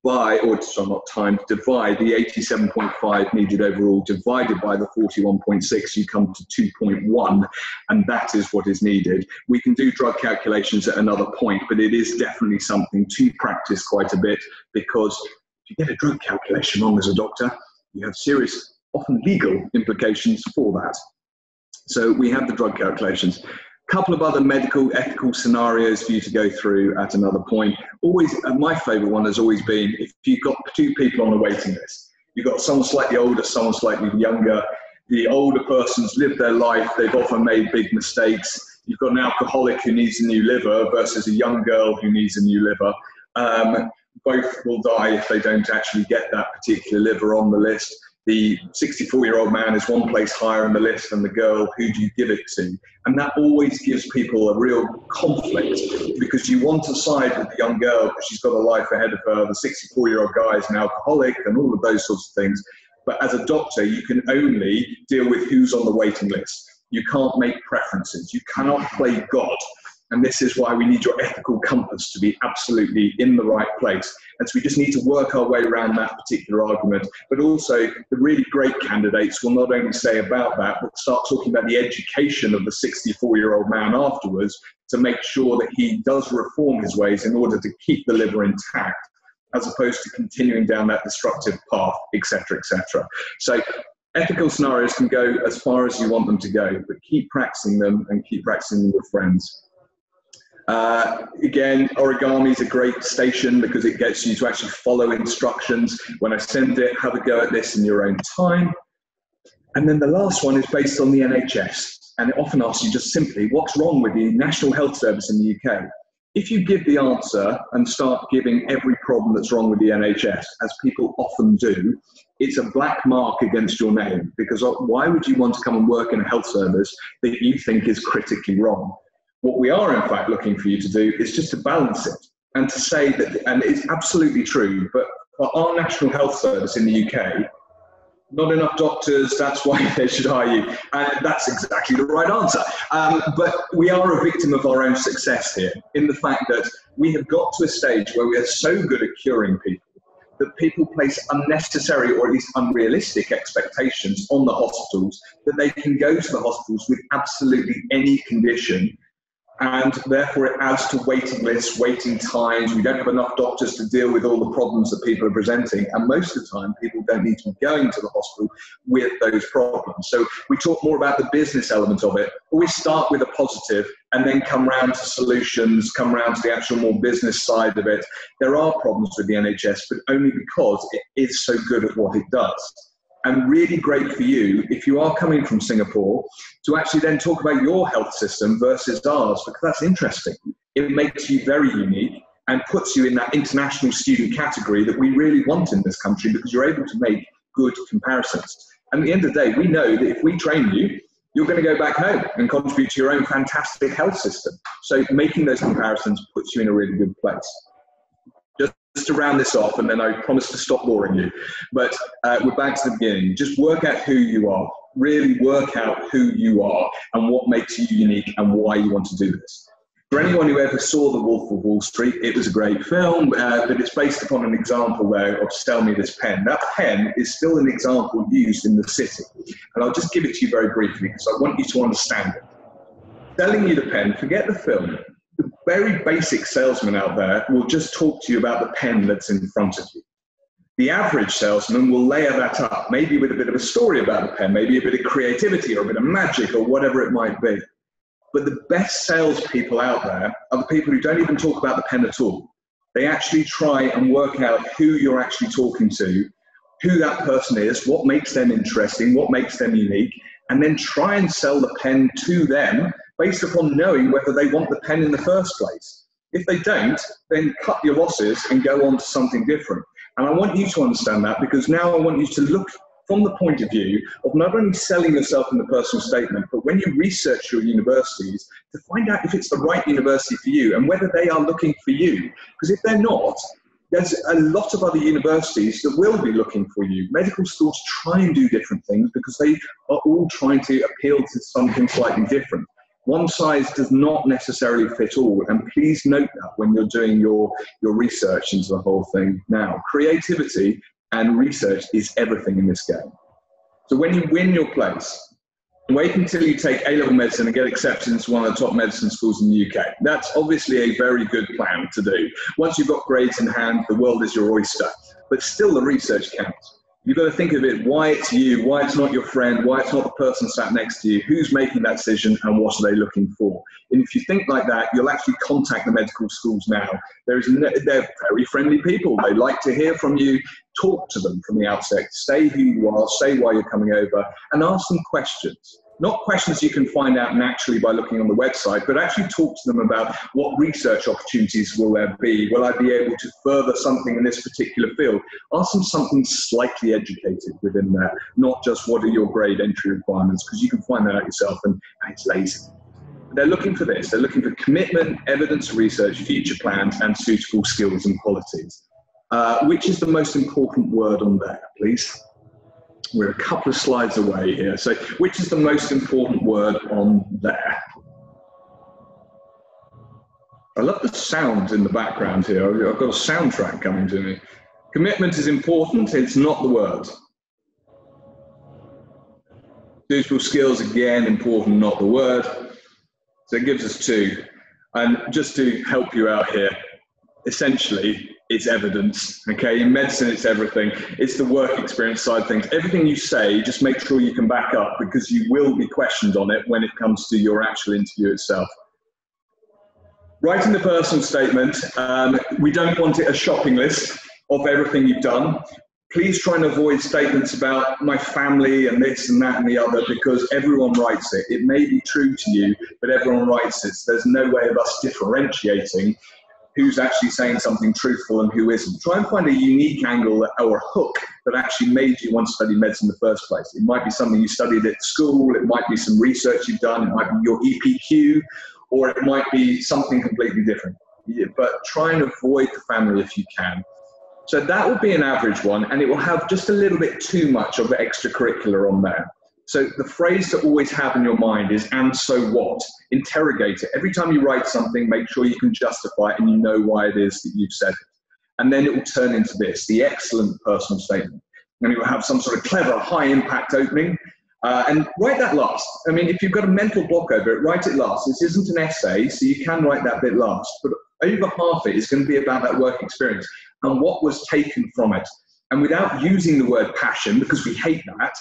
by, or sorry, not times, divide the 87.5 needed overall divided by the 41.6, you come to 2.1, and that is what is needed. We can do drug calculations at another point, but it is definitely something to practice quite a bit, because if you get a drug calculation wrong as a doctor, you have serious, often legal implications for that. So we have the drug calculations. Couple of other medical ethical scenarios for you to go through at another point. Always, my favorite one has always been if you've got two people on a waiting list. You've got someone slightly older, someone slightly younger. The older person's lived their life, they've often made big mistakes. You've got an alcoholic who needs a new liver versus a young girl who needs a new liver. Both will die if they don't actually get that particular liver on the list. The 64-year-old man is one place higher on the list than the girl. Who do you give it to? And that always gives people a real conflict, because you want to side with the young girl because she's got a life ahead of her. The 64-year-old guy is an alcoholic and all of those sorts of things. But as a doctor, you can only deal with who's on the waiting list. You can't make preferences. You cannot play God. And this is why we need your ethical compass to be absolutely in the right place. And so we just need to work our way around that particular argument. But also, the really great candidates will not only say about that, but start talking about the education of the 64-year-old man afterwards to make sure that he does reform his ways in order to keep the liver intact, as opposed to continuing down that destructive path, etc., etc. So ethical scenarios can go as far as you want them to go, but keep practicing them and keep practicing them with friends. Again, origami is a great station because it gets you to actually follow instructions. When I send it, have a go at this in your own time. And then the last one is based on the NHS. And it often asks you just simply, what's wrong with the National Health Service in the UK? If you give the answer and start giving every problem that's wrong with the NHS, as people often do, it's a black mark against your name, because why would you want to come and work in a health service that you think is critically wrong? What we are, in fact, looking for you to do is just to balance it and to say that, and it's absolutely true, but for our National Health Service in the UK, Not enough doctors, that's why they should hire you. And that's exactly the right answer. But we are a victim of our own success here, in the fact that we have got to a stage where we are so good at curing people that people place unnecessary or at least unrealistic expectations on the hospitals, that they can go to the hospitals with absolutely any condition. And therefore it adds to waiting lists, waiting times. We don't have enough doctors to deal with all the problems that people are presenting. And most of the time, people don't need to be going to the hospital with those problems. So we talk more about the business element of it. Always start with a positive and then come round to solutions, come round to the actual more business side of it. There are problems with the NHS, but only because it is so good at what it does. And really great for you, if you are coming from Singapore, to actually then talk about your health system versus ours, because that's interesting. It makes you very unique and puts you in that international student category that we really want in this country, because you're able to make good comparisons. And at the end of the day, we know that if we train you, you're going to go back home and contribute to your own fantastic health system. So making those comparisons puts you in a really good place. Just to round this off, and then I promise to stop boring you, but we're back to the beginning. Just work out who you are. Really work out who you are and what makes you unique and why you want to do this. For anyone who ever saw The Wolf of Wall Street, it was a great film, but it's based upon an example there of Sell Me This Pen. That pen is still an example used in the city. And I'll just give it to you very briefly because I want you to understand it. Selling you the pen, forget the film. The very basic salesman out there will just talk to you about the pen that's in front of you. The average salesman will layer that up, maybe with a bit of a story about the pen, maybe a bit of creativity or a bit of magic or whatever it might be. But the best salespeople out there are the people who don't even talk about the pen at all. They actually try and work out who you're actually talking to, who that person is, what makes them interesting, what makes them unique, and then try and sell the pen to them based upon knowing whether they want the pen in the first place. If they don't, then cut your losses and go on to something different. And I want you to understand that, because now I want you to look from the point of view of not only selling yourself in the personal statement, but when you research your universities, to find out if it's the right university for you and whether they are looking for you. Because if they're not, there's a lot of other universities that will be looking for you. Medical schools try and do different things because they are all trying to appeal to something slightly different. One size does not necessarily fit all, and please note that when you're doing your research into the whole thing. Now, creativity and research is everything in this game. So when you win your place, wait until you take A-level medicine and get accepted into one of the top medicine schools in the UK. That's obviously a very good plan to do. Once you've got grades in hand, the world is your oyster. But still, the research counts. You've got to think of it, why it's you, why it's not your friend, why it's not the person sat next to you, who's making that decision and what are they looking for. And if you think like that, you'll actually contact the medical schools now. They're very friendly people. They like to hear from you. Talk to them from the outset. Say who you are, say why you're coming over, and ask them questions. Not questions you can find out naturally by looking on the website, but actually talk to them about what research opportunities will there be? Will I be able to further something in this particular field? Ask them something slightly educated within there, not just what are your grade entry requirements, because you can find that out yourself and it's lazy. They're looking for this. They're looking for commitment, evidence, research, future plans, and suitable skills and qualities. Which is the most important word on there, please? We're a couple of slides away here. So which is the most important word on there? I love the sound in the background here. I've got a soundtrack coming to me. Commitment is important. It's not the word. Suitable skills, again, important, not the word. So it gives us two. And just to help you out here, essentially, it's evidence, okay? In medicine, it's everything. It's the work experience side of things. Everything you say, just make sure you can back up, because you will be questioned on it when it comes to your actual interview itself. Writing the personal statement, we don't want it a shopping list of everything you've done. Please try and avoid statements about my family and this and that and the other, because everyone writes it. It may be true to you, but everyone writes it. So there's no way of us differentiating who's actually saying something truthful and who isn't. Try and find a unique angle or a hook that actually made you want to study medicine in the first place. It might be something you studied at school, it might be some research you've done, it might be your EPQ, or it might be something completely different. But try and avoid the family if you can. So that will be an average one, and it will have just a little bit too much of the extracurricular on there. So the phrase to always have in your mind is, and so what? Interrogate it. Every time you write something, make sure you can justify it and you know why it is that you've said it. And then it will turn into this, the excellent personal statement. And it will have some sort of clever, high-impact opening. And write that last. I mean, if you've got a mental block over it, write it last. This isn't an essay, so you can write that bit last. But over half it is going to be about that work experience and what was taken from it. And without using the word passion, because we hate that,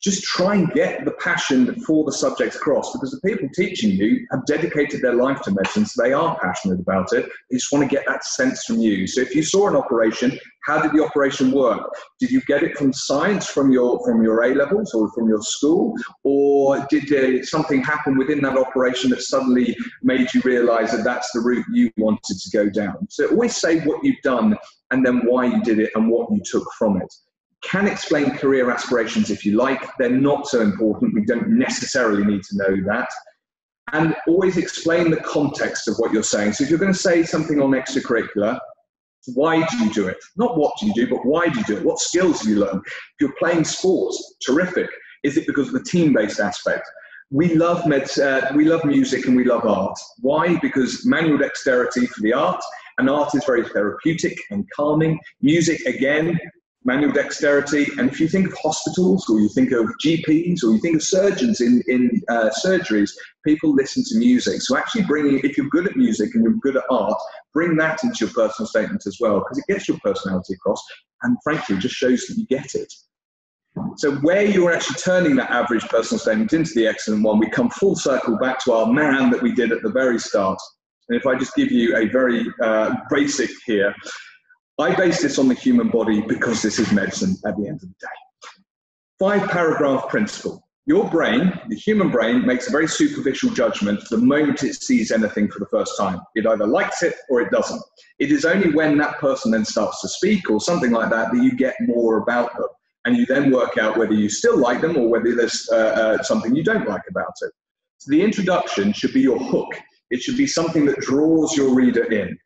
just try and get the passion for the subject across, because the people teaching you have dedicated their life to medicine, so they are passionate about it. They just want to get that sense from you. So if you saw an operation, how did the operation work? Did you get it from science, from your A-levels or from your school? Or did something happen within that operation that suddenly made you realize that that's the route you wanted to go down? So always say what you've done and then why you did it and what you took from it. Can explain career aspirations if you like. They're not so important. We don't necessarily need to know that. And always explain the context of what you're saying. So if you're going to say something on extracurricular, why do you do it? Not what do you do, but why do you do it? What skills have you learned? If you're playing sports, terrific. Is it because of the team-based aspect? We love music and we love art. Why? Because manual dexterity for the art, and art is very therapeutic and calming. Music, again, manual dexterity. And if you think of hospitals, or you think of GPs, or you think of surgeons in surgeries, people listen to music. So actually if you're good at music and you're good at art, bring that into your personal statement as well, because it gets your personality across and frankly just shows that you get it. So where you're actually turning that average personal statement into the excellent one, we come full circle back to our man that we did at the very start. And if I just give you a very basic here, I base this on the human body because this is medicine at the end of the day. 5-paragraph principle. Your brain, the human brain, makes a very superficial judgment the moment it sees anything for the first time. It either likes it or it doesn't. It is only when that person then starts to speak or something like that that you get more about them. And you then work out whether you still like them or whether there's something you don't like about it. So the introduction should be your hook. It should be something that draws your reader in.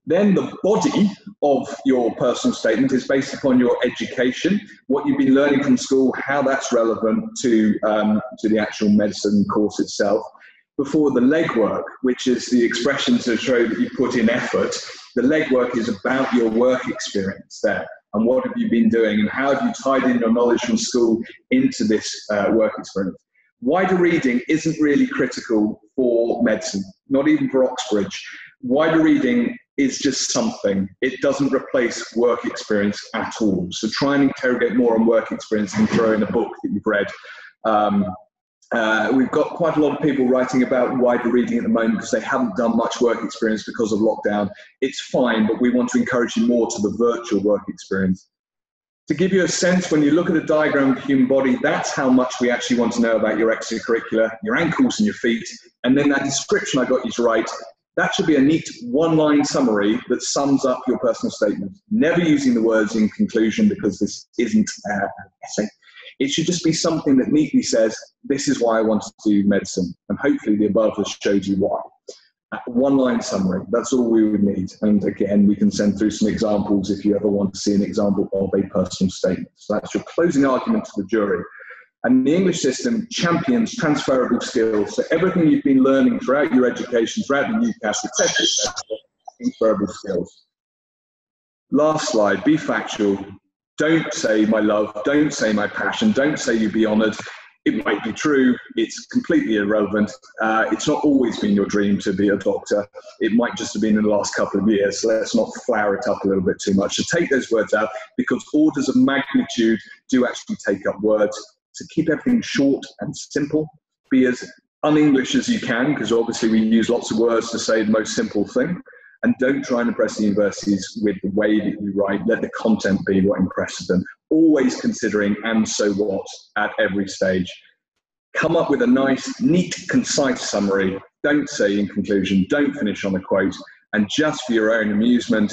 Then the body of your personal statement is based upon your education, what you've been learning from school, how that's relevant to the actual medicine course itself. Before the legwork, which is the expression to show that you put in effort, the legwork is about your work experience there. And what have you been doing and how have you tied in your knowledge from school into this work experience? Wider reading isn't really critical for medicine, not even for Oxbridge. Wider reading is just something. It doesn't replace work experience at all. So try and interrogate more on work experience and throw in a book that you've read. We've got quite a lot of people writing about wider reading at the moment because they haven't done much work experience because of lockdown. It's fine, but we want to encourage you more to the virtual work experience. To give you a sense, when you look at a diagram of the human body, that's how much we actually want to know about your extracurricular, your ankles and your feet. And then that description I got you to write, that should be a neat one-line summary that sums up your personal statement. Never using the words in conclusion because this isn't an essay. It should just be something that neatly says, this is why I wanted to do medicine. And hopefully the above has showed you why. One-line summary, that's all we would need. And again, we can send through some examples if you ever want to see an example of a personal statement. So that's your closing argument to the jury. And the English system champions transferable skills. So everything you've been learning throughout your education, throughout the UCAS, etc., transferable skills. Last slide, be factual. Don't say my love, don't say my passion, don't say you'd be honoured. It might be true, it's completely irrelevant. It's not always been your dream to be a doctor. It might just have been in the last couple of years, so let's not flower it up a little bit too much. So take those words out, because orders of magnitude do actually take up words. So keep everything short and simple. Be as un-English as you can, because obviously we use lots of words to say the most simple thing. And don't try and impress the universities with the way that you write. Let the content be what impresses them. Always considering and so what at every stage. Come up with a nice, neat, concise summary. Don't say in conclusion. Don't finish on a quote. And just for your own amusement,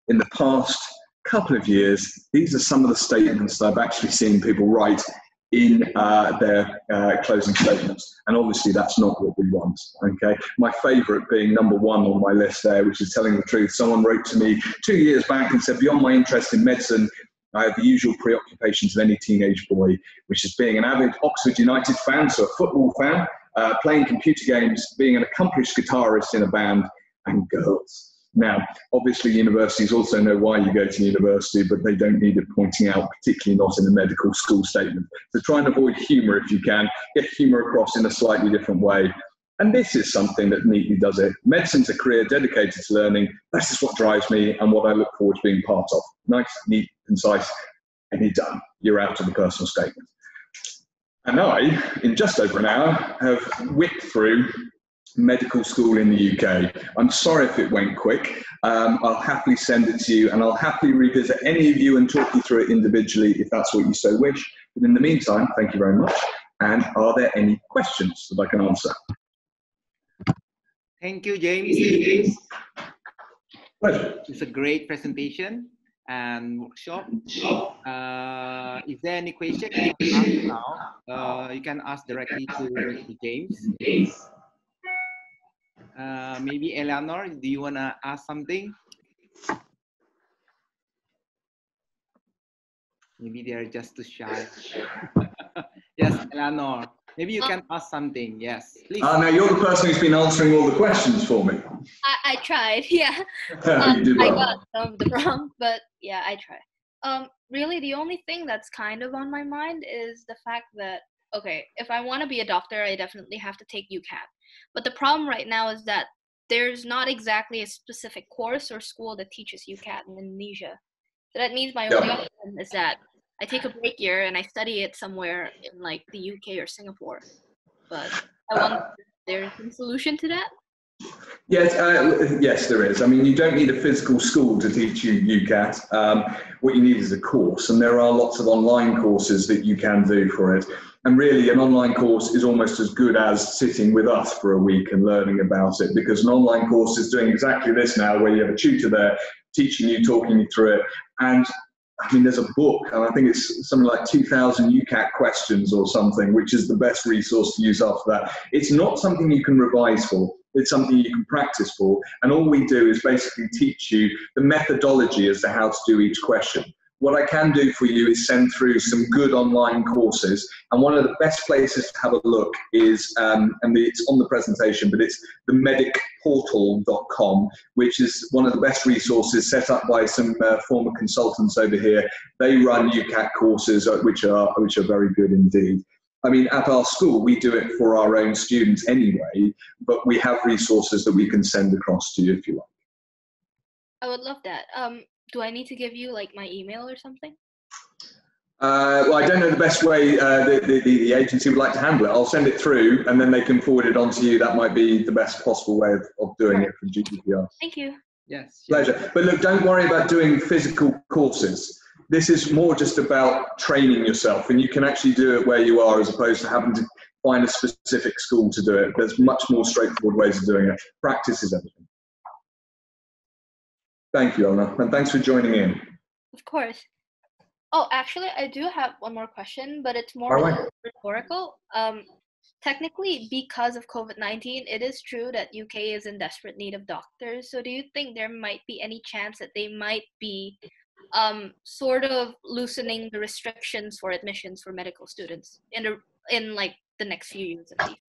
in the past couple of years, these are some of the statements that I've actually seen people write in their closing statements. And obviously that's not what we want, okay? My favourite being number 1 on my list there, which is telling the truth. Someone wrote to me 2 years back and said, beyond my interest in medicine, I have the usual preoccupations of any teenage boy, which is being an avid Oxford United fan, so a football fan, playing computer games, being an accomplished guitarist in a band, and girls. Now, obviously universities also know why you go to university, but they don't need it pointing out, particularly not in a medical school statement. So try and avoid humour if you can, get humour across in a slightly different way. And this is something that neatly does it. Medicine's a career dedicated to learning. This is what drives me and what I look forward to being part of. Nice, neat, concise, and you're done. You're out of the personal statement. And I, in just over an hour, have whipped through medical school in the UK. I'm sorry if it went quick. I'll happily send it to you, and I'll happily revisit any of you and talk you through it individually if that's what you so wish. But in the meantime, thank you very much. And are there any questions that I can answer? Thank you, James. Pleasure. It's a great presentation and workshop. Is there any question you can ask now? You can ask directly to James. Maybe Eleanor, do you want to ask something? Maybe they are just too shy. Yes, Eleanor. Maybe you can ask something. Yes, please. Now you're the person who's been answering all the questions for me. I tried, yeah. You did well. I got some of them wrong, but yeah, I tried. Really, the only thing that's kind of on my mind is the fact that, okay, if I want to be a doctor, I definitely have to take UCAT. But the problem right now is that there's not exactly a specific course or school that teaches UCAT in Indonesia. So that means my only option is that I take a break year and I study it somewhere in like the UK or Singapore. But I wonder if there's some solution to that. Yes, yes, there is. I mean, you don't need a physical school to teach you UCAT. What you need is a course, and there are lots of online courses that you can do for it. And really, an online course is almost as good as sitting with us for a week and learning about it, because an online course is doing exactly this now, where you have a tutor there teaching you, talking you through it. And I mean, there's a book, and I think it's something like 2,000 UCAT questions or something, which is the best resource to use after that. It's not something you can revise for. It's something you can practice for. And all we do is basically teach you the methodology as to how to do each question. What I can do for you is send through some good online courses. And one of the best places to have a look is, and it's on the presentation, but it's themedicportal.com, which is one of the best resources set up by some former consultants over here. They run UCAT courses, which are very good indeed. I mean, at our school, we do it for our own students anyway, but we have resources that we can send across to you if you like. I would love that. Do I need to give you like my email or something? Well, I don't know the best way the agency would like to handle it. I'll send it through and then they can forward it on to you. That might be the best possible way of doing it for GDPR. Thank you. Yes. Pleasure. But look, don't worry about doing physical courses. This is more just about training yourself, and you can actually do it where you are as opposed to having to find a specific school to do it. There's much more straightforward ways of doing it. Practice is everything. Thank you, Elna, and thanks for joining in. Of course. Oh, actually, I do have one more question, but it's more rhetorical. Technically, because of COVID-19, it is true that UK is in desperate need of doctors. So do you think there might be any chance that they might be sort of loosening the restrictions for admissions for medical students in like the next few years at least?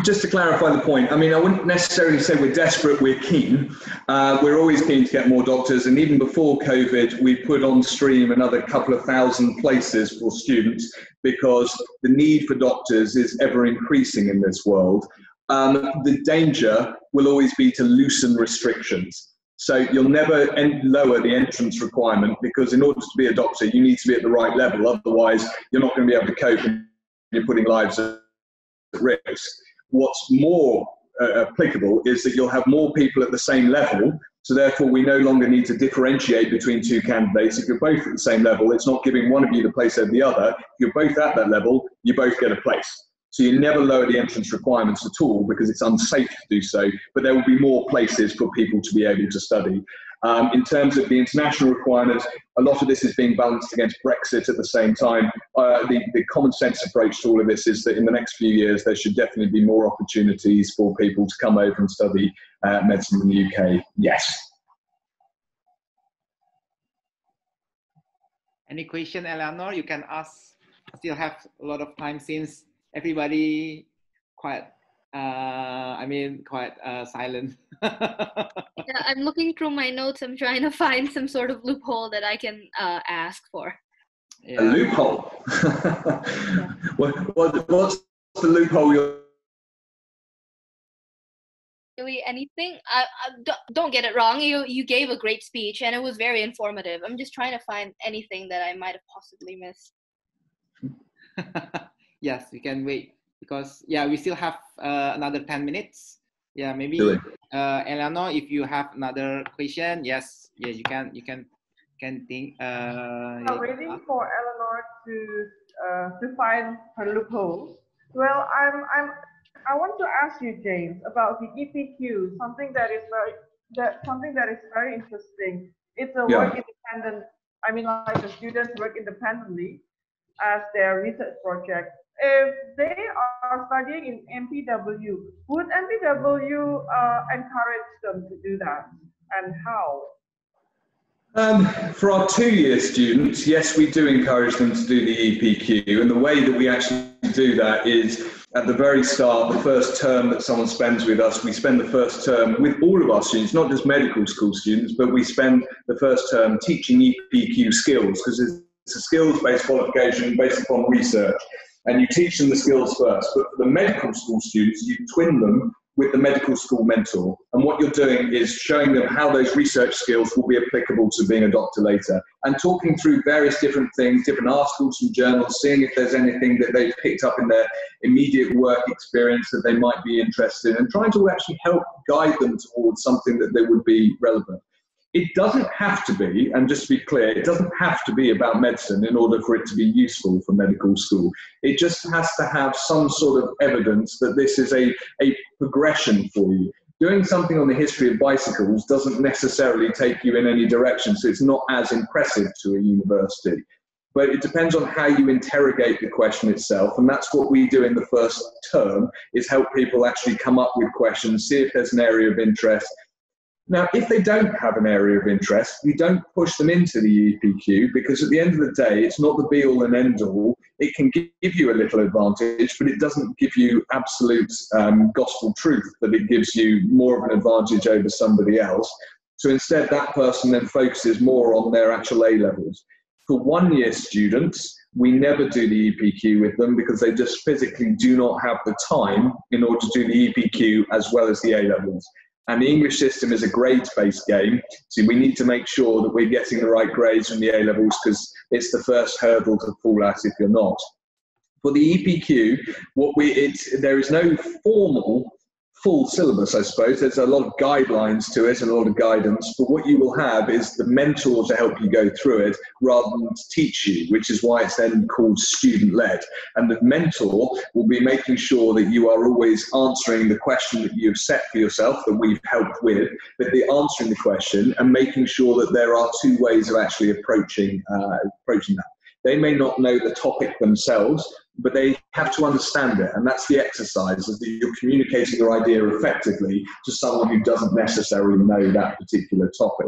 Just to clarify the point, I mean, I wouldn't necessarily say we're desperate, we're keen. We're always keen to get more doctors, and even before COVID, we put on stream another couple of thousand places for students because the need for doctors is ever increasing in this world. The danger will always be to loosen restrictions. So you'll never lower the entrance requirement, because in order to be a doctor, you need to be at the right level. Otherwise, you're not going to be able to cope and you're putting lives at risk. What's more applicable is that you'll have more people at the same level, so therefore we no longer need to differentiate between two candidates. If you're both at the same level, it's not giving one of you the place over the other. If you're both at that level, you both get a place. So you never lower the entrance requirements at all because it's unsafe to do so, but there will be more places for people to be able to study. In terms of the international requirements, a lot of this is being balanced against Brexit at the same time. The common sense approach to all of this is that in the next few years, there should definitely be more opportunities for people to come over and study medicine in the UK. Yes. Any question, Eleanor? You can ask. Still have a lot of time since everybody quite, quite silent. Yeah, I'm looking through my notes. I'm trying to find some sort of loophole that I can ask for. A Yeah. loophole? What's the loophole you're... Really anything? Don't get it wrong. You gave a great speech and it was very informative. I'm just trying to find anything that I might have possibly missed. Yes, we can wait because we still have another 10 minutes. Yeah, maybe Really? Eleanor, if you have another question, you can think. I'm waiting for Eleanor to find her loophole. Well, I want to ask you, James, about the EPQ, something that is very interesting. It's a work independent. I mean, like the students work independently as their research project. If they are studying in MPW, would MPW encourage them to do that, and how? For our 2-year students, yes, we do encourage them to do the EPQ, and the way that we actually do that is at the very start, the first term that someone spends with us, we spend the first term with all of our students, not just medical school students, but we spend the first term teaching EPQ skills, because it's a skills-based qualification based upon research, and you teach them the skills first. But for the medical school students, you twin them with the medical school mentor. And what you're doing is showing them how those research skills will be applicable to being a doctor later, and talking through various different things, different articles from journals, seeing if there's anything that they've picked up in their immediate work experience that they might be interested in, and trying to actually help guide them towards something that they would be relevant. It doesn't have to be, and just to be clear, it doesn't have to be about medicine in order for it to be useful for medical school. It just has to have some sort of evidence that this is a progression for you. Doing something on the history of bicycles doesn't necessarily take you in any direction, so it's not as impressive to a university. But it depends on how you interrogate the question itself, and that's what we do in the first term, is help people actually come up with questions, see if there's an area of interest. Now, if they don't have an area of interest, we don't push them into the EPQ, because at the end of the day, it's not the be-all and end-all. It can give you a little advantage, but it doesn't give you absolute gospel truth that it gives you more of an advantage over somebody else. So instead, that person then focuses more on their actual A-levels. For 1-year students, we never do the EPQ with them because they just physically do not have the time in order to do the EPQ as well as the A-levels. And the English system is a grades-based game, so we need to make sure that we're getting the right grades from the A-levels, because it's the first hurdle to fall at if you're not. For the EPQ, there is no formal full syllabus, I suppose. There's a lot of guidelines to it and a lot of guidance, but what you will have is the mentor to help you go through it rather than to teach you, which is why it's then called student-led. And the mentor will be making sure that you are always answering the question that you've set for yourself, that we've helped with, but they're answering the question and making sure that there are 2 ways of actually approaching that. They may not know the topic themselves, but they have to understand it, and that's the exercise, is that you're communicating your idea effectively to someone who doesn't necessarily know that particular topic.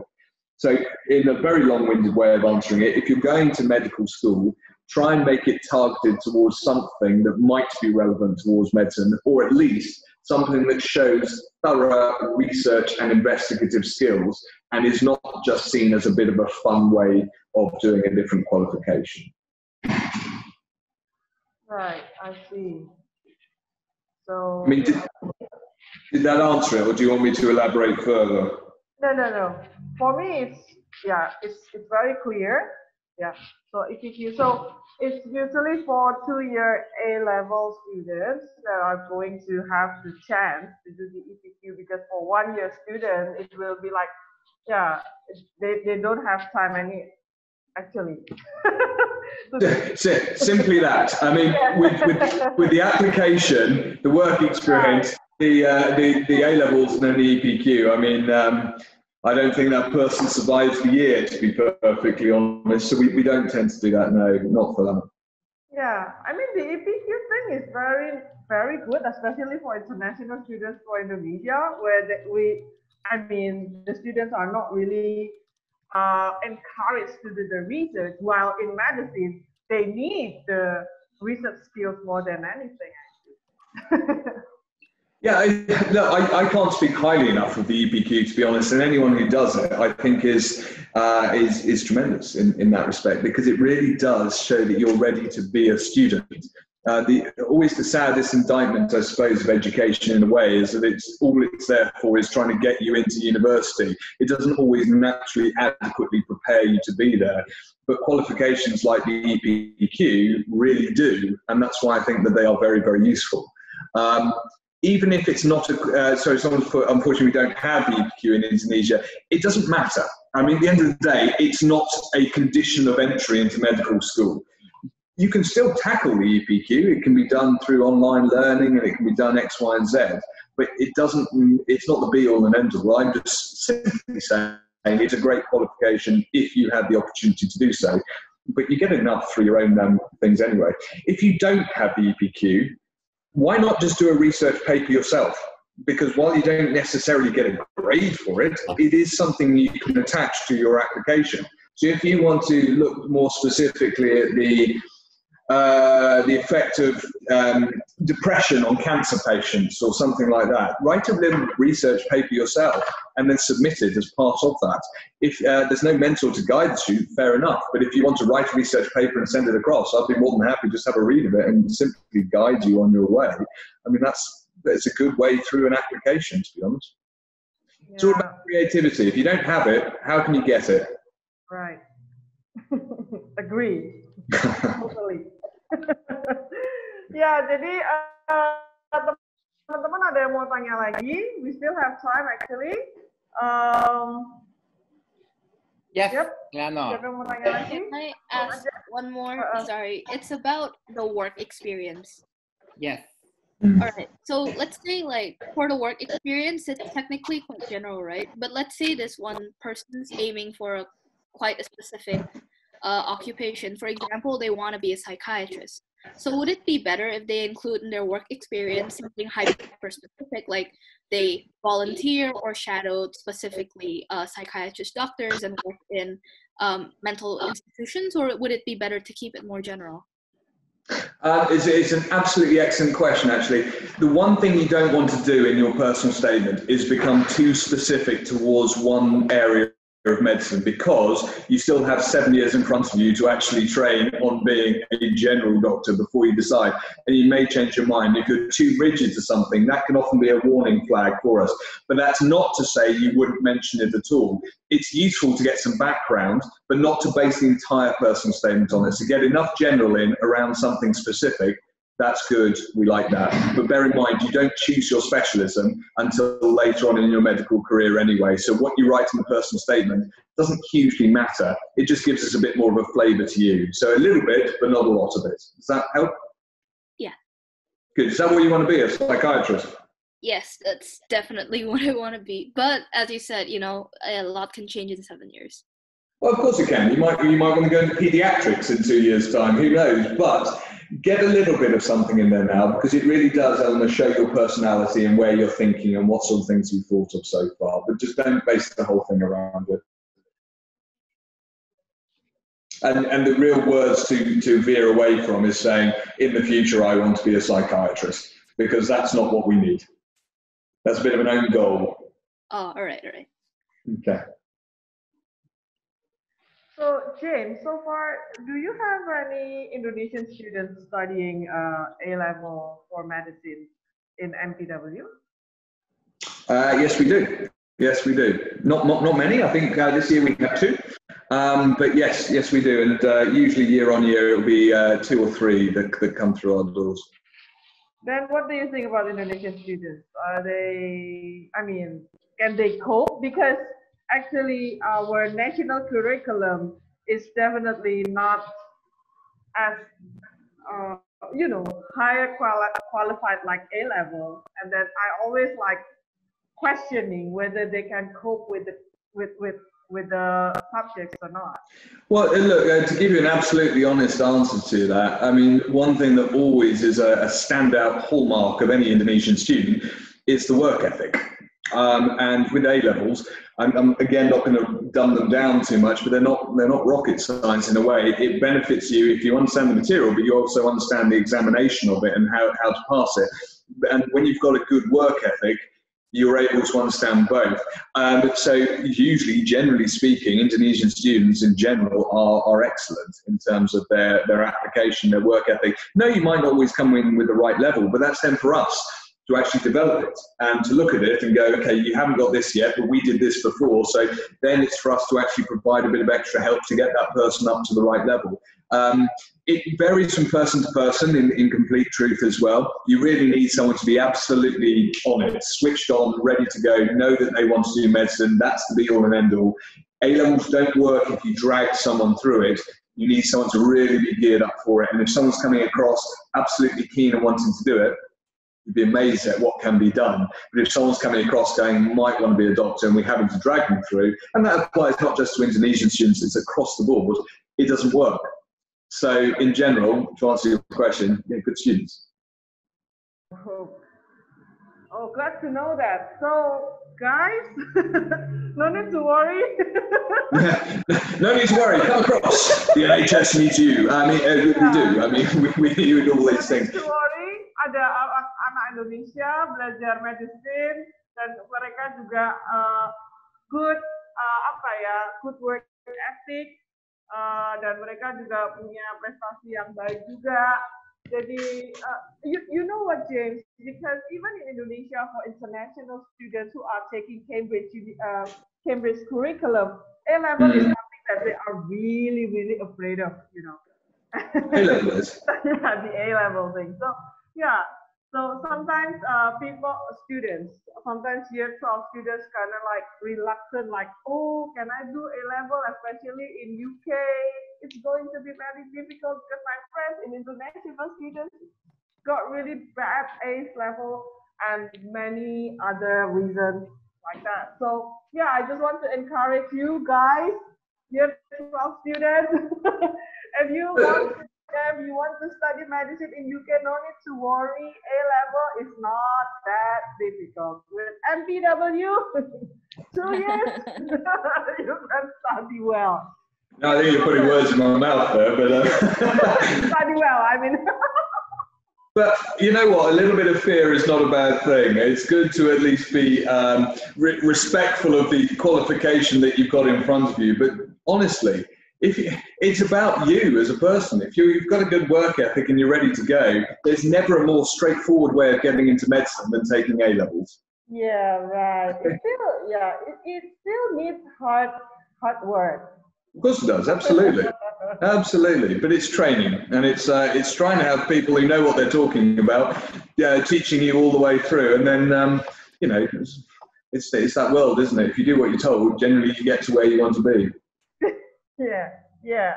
So in a very long-winded way of answering it, if you're going to medical school, try and make it targeted towards something that might be relevant towards medicine, or at least something that shows thorough research and investigative skills and is not just seen as a bit of a fun way of doing a different qualification. Right, I see. So, I mean, did that answer it, or do you want me to elaborate further? No. For me, it's very clear. Yeah. So EPQ. So it's usually for 2-year A-level students that are going to have the chance to do the EPQ, because for 1-year student, it will be like, they don't have time actually. Simply that. I mean, with the application, the work experience, the A-levels and then the EPQ, I mean, I don't think that person survives the year, to be perfectly honest. So we don't tend to do that, no, not for them. Yeah, I mean the EPQ thing is very, very good, especially for international students for Indonesia, where the students are not really encouraged to do the research, while in medicine, they need the research skills more than anything, actually. Yeah, I can't speak highly enough of the EPQ, to be honest, and anyone who does it, I think is tremendous in that respect, because it really does show that you're ready to be a student. Always the saddest indictment, I suppose, of education in a way is that all it's there for is trying to get you into university. It doesn't always naturally adequately prepare you to be there. But qualifications like the EPQ really do, and that's why I think that they are very, very useful. Even if it's not unfortunately we don't have the EPQ in Indonesia, it doesn't matter. I mean, at the end of the day, it's not a condition of entry into medical school. You can still tackle the EPQ. It can be done through online learning and it can be done X, Y, and Z, but it's not the be all and end all. I'm just simply saying it's a great qualification if you have the opportunity to do so, but you get enough through your own things anyway. If you don't have the EPQ, why not just do a research paper yourself? Because while you don't necessarily get a grade for it, it is something you can attach to your application. So if you want to look more specifically at the effect of depression on cancer patients or something like that, write a little research paper yourself and then submit it as part of that. If there's no mentor to guide you, fair enough. But if you want to write a research paper and send it across, I'd be more than happy to just have a read of it and simply guide you on your way. I mean, that's a good way through an application, to be honest. Yeah. It's all about creativity. If you don't have it, how can you get it? Right. Agree. Totally. Ya, jadi teman-teman ada yang mau tanya lagi? We still have time actually. Yes, yep. Leonor. Can I ask one more? Sorry, it's about the work experience. Yes. All right. So let's say, like, for the work experience, it's technically quite general, right? But let's say this one person's aiming for quite a specific occupation. For example, they want to be a psychiatrist. So would it be better if they include in their work experience something hyper-specific, like they volunteer or shadowed specifically psychiatrist doctors and work in mental institutions, or would it be better to keep it more general? It's an absolutely excellent question, actually. The one thing you don't want to do in your personal statement is become too specific towards one area of medicine, because you still have 7 years in front of you to actually train on being a general doctor before you decide, and you may change your mind. If you're too rigid to something, that can often be a warning flag for us, but that's not to say you wouldn't mention it at all. It's useful to get some background, but not to base the entire personal statement on it. So get enough general in around something specific. That's good, we like that. But bear in mind, you don't choose your specialism until later on in your medical career anyway. So what you write in the personal statement doesn't hugely matter. It just gives us a bit more of a flavour to you. So a little bit, but not a lot of it. Does that help? Yeah. Good. Is that what you want to be, a psychiatrist? Yes, that's definitely what I want to be. But as you said, you know, a lot can change in 7 years. Well, of course it can. You might want to go into paediatrics in 2 years' time. Who knows? But get a little bit of something in there now, because it really does, Eleanor, show your personality and where you're thinking and what sort of things you've thought of so far. But just don't base the whole thing around it. And the real words to veer away from is saying, in the future, I want to be a psychiatrist, because that's not what we need. That's a bit of an own goal. Oh, all right. Okay. So, James, so far, do you have any Indonesian students studying A-level for medicine in MPW? Yes, we do. Yes, we do. Not many. I think this year we have 2. But yes, we do. And usually year on year, it'll be 2 or 3 that come through our doors. Then what do you think about Indonesian students? Can they cope? Because actually, our national curriculum is definitely not as, higher qualified like A-level. And then I always like questioning whether they can cope with the with the subjects or not? Well, look, to give you an absolutely honest answer to that, I mean, one thing that always is a standout hallmark of any Indonesian student is the work ethic. And with A-levels, I'm again not going to dumb them down too much, but they're not rocket science in a way. It benefits you if you understand the material, but you also understand the examination of it and how to pass it. And when you've got a good work ethic, you're able to understand both. So usually, generally speaking, Indonesian students in general are excellent in terms of their application, their work ethic. No, you might not always come in with the right level, but that's then for us to actually develop it and to look at it and go, okay, you haven't got this yet, but we did this before. So then it's for us to actually provide a bit of extra help to get that person up to the right level. It varies from person to person in complete truth as well. You really need someone to be absolutely on it, switched on, ready to go, know that they want to do medicine. That's the be all and end all. A-levels don't work if you drag someone through it. You need someone to really be geared up for it. And if someone's coming across absolutely keen and wanting to do it, you'd be amazed at what can be done. But if someone's coming across going, might want to be a doctor, and we're having to drag them through, and that applies not just to Indonesian students, it's across the board, it doesn't work. So in general, to answer your question, yeah, good students. Oh, glad to know that. So, guys, no need to worry. No need to worry. Come across. The NHS needs you. I mean, we do. I mean, we need all these things. No need to worry. Ada anak Indonesia belajar medicine dan mereka juga good good work ethic. Dan mereka juga punya prestasi yang baik juga. Jadi, you know what, James? Because even in Indonesia, for international students who are taking Cambridge curriculum, A-level is something that they are really, really afraid of, you know. A-level is. Yeah, the A-level thing. So, yeah. So sometimes sometimes year 12 students kind of like reluctant, like, oh, can I do A-level, especially in UK? It's going to be very difficult because my friends in international students got really bad A's level and many other reasons like that. So yeah, I just want to encourage you guys, year 12 students, if you want to study medicine in UK, no need to worry. A-level is not that difficult. With MPW, 2 years, you can study well. No, I think you're putting words in my mouth there, but study well, I mean. But you know what? A little bit of fear is not a bad thing. It's good to at least be respectful of the qualification that you've got in front of you. But honestly, it's about you as a person. If you've got a good work ethic and you're ready to go, there's never a more straightforward way of getting into medicine than taking A-levels. Yeah, right. It still needs hard work. Of course it does, absolutely. Absolutely, but it's training, and it's trying to have people who know what they're talking about, teaching you all the way through, and then, you know, it's that world, isn't it? If you do what you're told, generally you get to where you want to be. Yeah.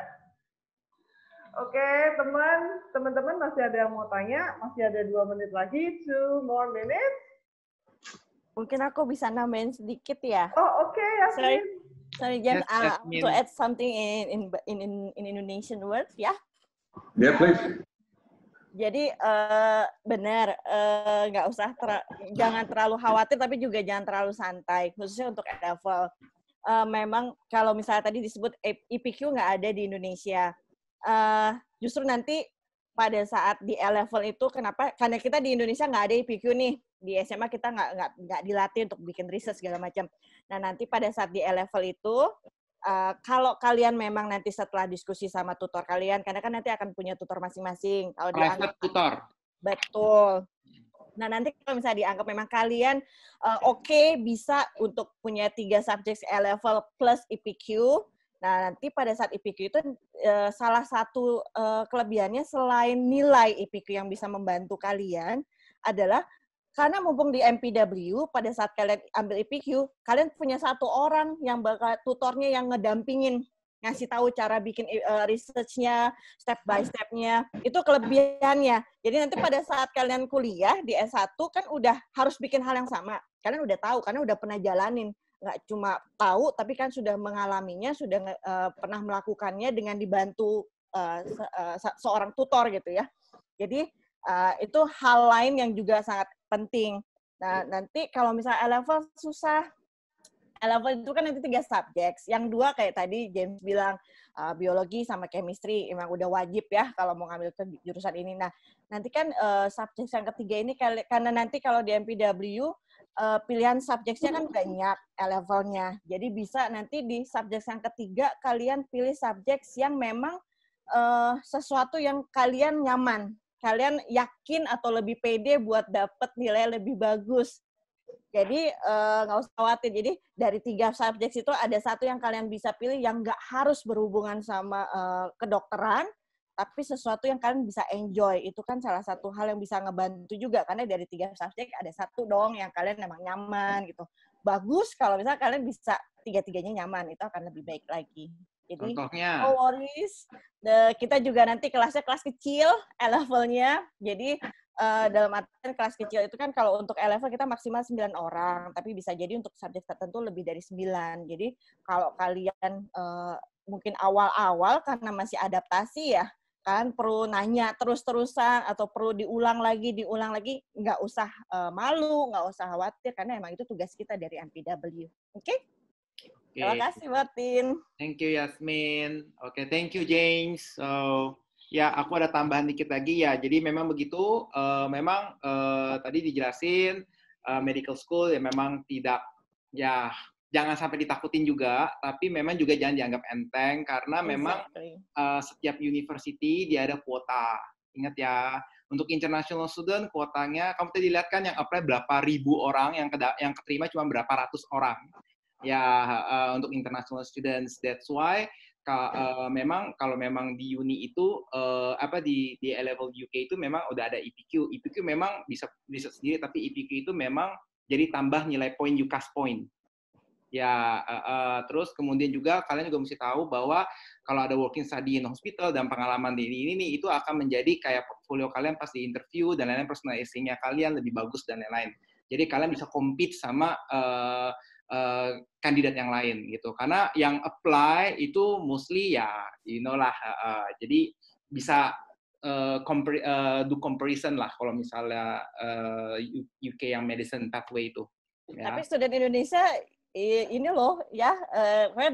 Oke, teman-teman masih ada yang mau tanya? Masih ada 2 menit lagi, 2 more minutes. Mungkin aku bisa nambahin sedikit ya. Oh, oke, ya. Sorry, James, to add something in Indonesian words, ya? Yeah, please. Jadi benar, nggak usah jangan terlalu khawatir, tapi juga jangan terlalu santai, khususnya untuk A-level. Memang kalau misalnya tadi disebut EPQ nggak ada di Indonesia. Justru nanti pada saat di A-level itu, kenapa? Karena kita di Indonesia nggak ada EPQ nih. Di SMA kita nggak dilatih untuk bikin riset segala macam. Nah, nanti pada saat di A-level itu, kalau kalian memang nanti setelah diskusi sama tutor kalian, karena kan nanti akan punya tutor masing-masing. Kalau dianggap tutor. Betul. Nah, nanti kalau misalnya dianggap memang kalian oke, bisa untuk punya 3 subjek A-level plus EPQ. Nah, nanti pada saat EPQ itu salah satu kelebihannya selain nilai EPQ yang bisa membantu kalian adalah karena mumpung di MPW, pada saat kalian ambil EPQ, kalian punya 1 orang yang bakal tutornya yang ngedampingin, ngasih tahu cara bikin research-nya, step by step-nya. Itu kelebihannya. Jadi nanti pada saat kalian kuliah di S1 kan udah harus bikin hal yang sama. Kalian udah tahu, karena udah pernah jalanin. nggak cuma tahu, tapi kan sudah mengalaminya, sudah pernah melakukannya dengan dibantu seorang tutor gitu ya. Jadi itu hal lain yang juga sangat penting. Nah, nanti kalau misalnya A-level susah, A-level itu kan nanti 3 subjek. Yang 2 kayak tadi James bilang, biologi sama chemistry emang udah wajib ya kalau mau ngambil jurusan ini. Nah, nanti kan subjek yang ketiga ini karena nanti kalau di MPW pilihan subjeknya kan banyak A-levelnya. Jadi bisa nanti di subjek yang ketiga kalian pilih subjek yang memang sesuatu yang kalian nyaman. Kalian yakin atau lebih pede buat dapet nilai lebih bagus. Jadi nggak usah khawatir. Jadi dari 3 subjek itu ada satu yang kalian bisa pilih yang nggak harus berhubungan sama kedokteran, tapi sesuatu yang kalian bisa enjoy. Itu kan salah satu hal yang bisa ngebantu juga, karena dari 3 subjek ada satu dong yang kalian memang nyaman gitu. Bagus kalau misalnya kalian bisa 3-tiganya nyaman, itu akan lebih baik lagi. Jadi, contohnya, no worries. Kita juga nanti kelasnya kelas kecil, A-levelnya. Jadi, dalam artian kelas kecil itu kan kalau untuk A-level kita maksimal 9 orang, tapi bisa jadi untuk subjek tertentu lebih dari 9. Jadi, kalau kalian mungkin awal-awal karena masih adaptasi ya, kan perlu nanya terus-terusan atau perlu diulang lagi, nggak usah malu, nggak usah khawatir, karena emang itu tugas kita dari MPW. Oke? Terima kasih, Martin. Thank you, Yasmin. Oke, thank you, James. So, ya, aku ada tambahan dikit lagi ya. Jadi memang begitu, memang tadi dijelasin medical school ya memang tidak, ya jangan sampai ditakutin juga, tapi memang juga jangan dianggap enteng karena memang setiap university dia ada kuota. Ingat ya, untuk international student kuotanya, kamu tadi lihat kan yang apply berapa ribu orang, yang keterima cuma berapa ratus orang. Ya, untuk international students, that's why memang kalau memang di uni itu di A-level UK itu memang udah ada EPQ. EPQ memang bisa sendiri, tapi EPQ itu memang jadi tambah nilai poin UCAS point. Ya, terus kemudian juga kalian juga mesti tahu bahwa kalau ada working study in hospital dan pengalaman di ini itu akan menjadi kayak portfolio kalian pas di interview dan lain-lain, personal essay-nya kalian lebih bagus dan lain-lain. Jadi kalian bisa compete sama kandidat yang lain gitu, karena yang apply itu mostly ya jadi bisa do comparison lah kalau misalnya UK yang medicine pathway itu ya. Tapi student Indonesia ini loh ya,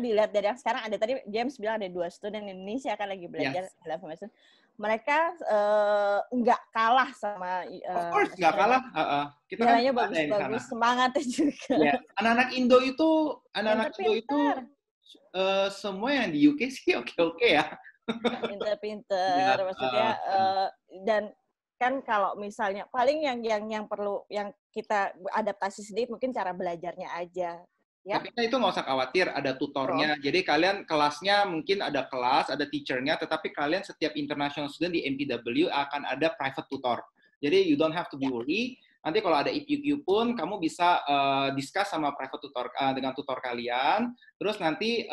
dilihat dari yang sekarang ada, tadi James bilang ada 2 student Indonesia kan lagi belajar level medicine. Mereka nggak kalah sama of course nggak kalah. Kita nilainya bagus-bagus, semangatnya juga. Ya, anak-anak Indo itu semua yang di UK sih oke ya. Pinter-pinter maksudnya dan kan kalau misalnya paling yang perlu yang kita adaptasi sedikit mungkin cara belajarnya aja. Ya. Tapi itu nggak usah khawatir, ada tutornya. Jadi kalian kelasnya mungkin ada kelas, ada teachernya, tetapi kalian setiap international student di MPW akan ada private tutor. Jadi you don't have to be worried. Nanti kalau ada EPQ pun kamu bisa discuss sama private tutor dengan tutor kalian. Terus nanti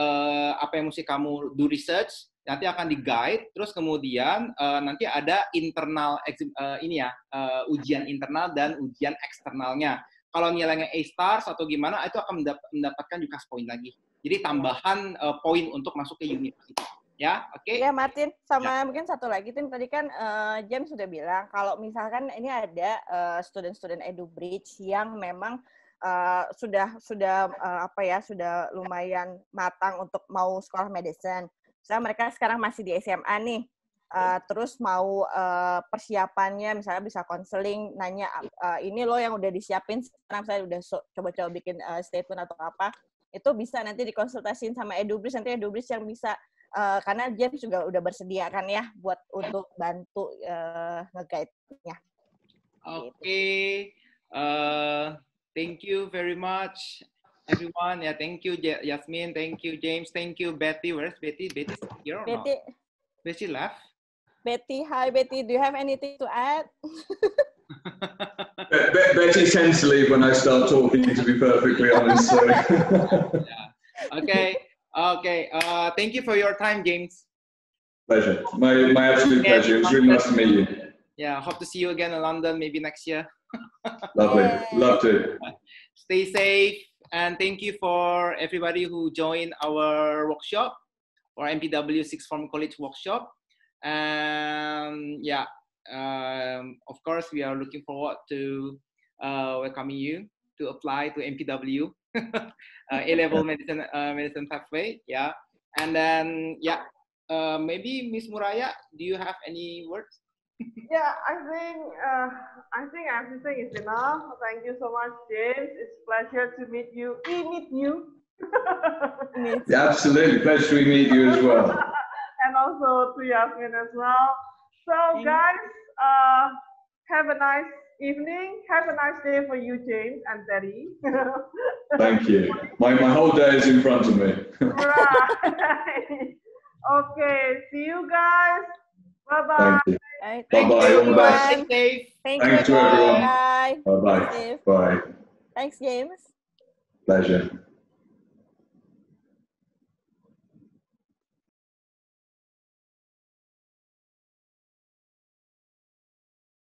apa yang mesti kamu do research nanti akan di guide. Terus kemudian nanti ada internal ujian internal dan ujian eksternalnya. Kalau nilainya A stars atau gimana, itu akan mendapatkan UCAS point lagi. Jadi tambahan poin untuk masuk ke universitas. Ya, oke? Ya, Martin. Sama mungkin satu lagi, Tin. Tadi kan James sudah bilang, kalau misalkan ini ada student-student EduBridge yang memang sudah lumayan matang untuk mau sekolah medicine. Misalnya mereka sekarang masih di SMA nih. Terus mau persiapannya misalnya bisa konseling, nanya ini loh yang udah disiapin sekarang, saya udah coba-coba bikin statement atau apa, itu bisa nanti dikonsultasiin sama EduBridge, nanti EduBridge yang bisa karena James juga udah bersedia kan ya buat untuk bantu nge-guide-nya. Oke. Thank you very much everyone. Ya, thank you Yasmin, thank you James, thank you Betty. Where's Betty? Betty here or not? Betty left. Betty, hi Betty. Do you have anything to add? Betty tends to leave when I start talking, to be perfectly honest. So. Okay. Thank you for your time, James. Pleasure. My absolute pleasure. It was really nice to meet you. Yeah, hope to see you again in London, maybe next year. Lovely. Love to. Stay safe And thank you for everybody who joined our workshop, or MPW Sixth Form College workshop. And yeah, of course, we are looking forward to welcoming you to apply to MPW A-level medicine pathway. Yeah, and then yeah, maybe Miss Muraya, do you have any words? Yeah, I think everything is enough. Thank you so much, James. It's a pleasure to meet you. Meet you. Yeah, absolutely. Pleasure to meet you as well. And also to Yasmin as well. So guys, have a nice evening. Have a nice day for you, James and Dewi. Thank you. My whole day is in front of me. Right. Okay, see you guys. Bye-bye. Thank you. Right. Bye-bye. All the best. Stay safe. Thanks to everyone. Bye. Bye-bye. Bye. Thanks, James. Pleasure.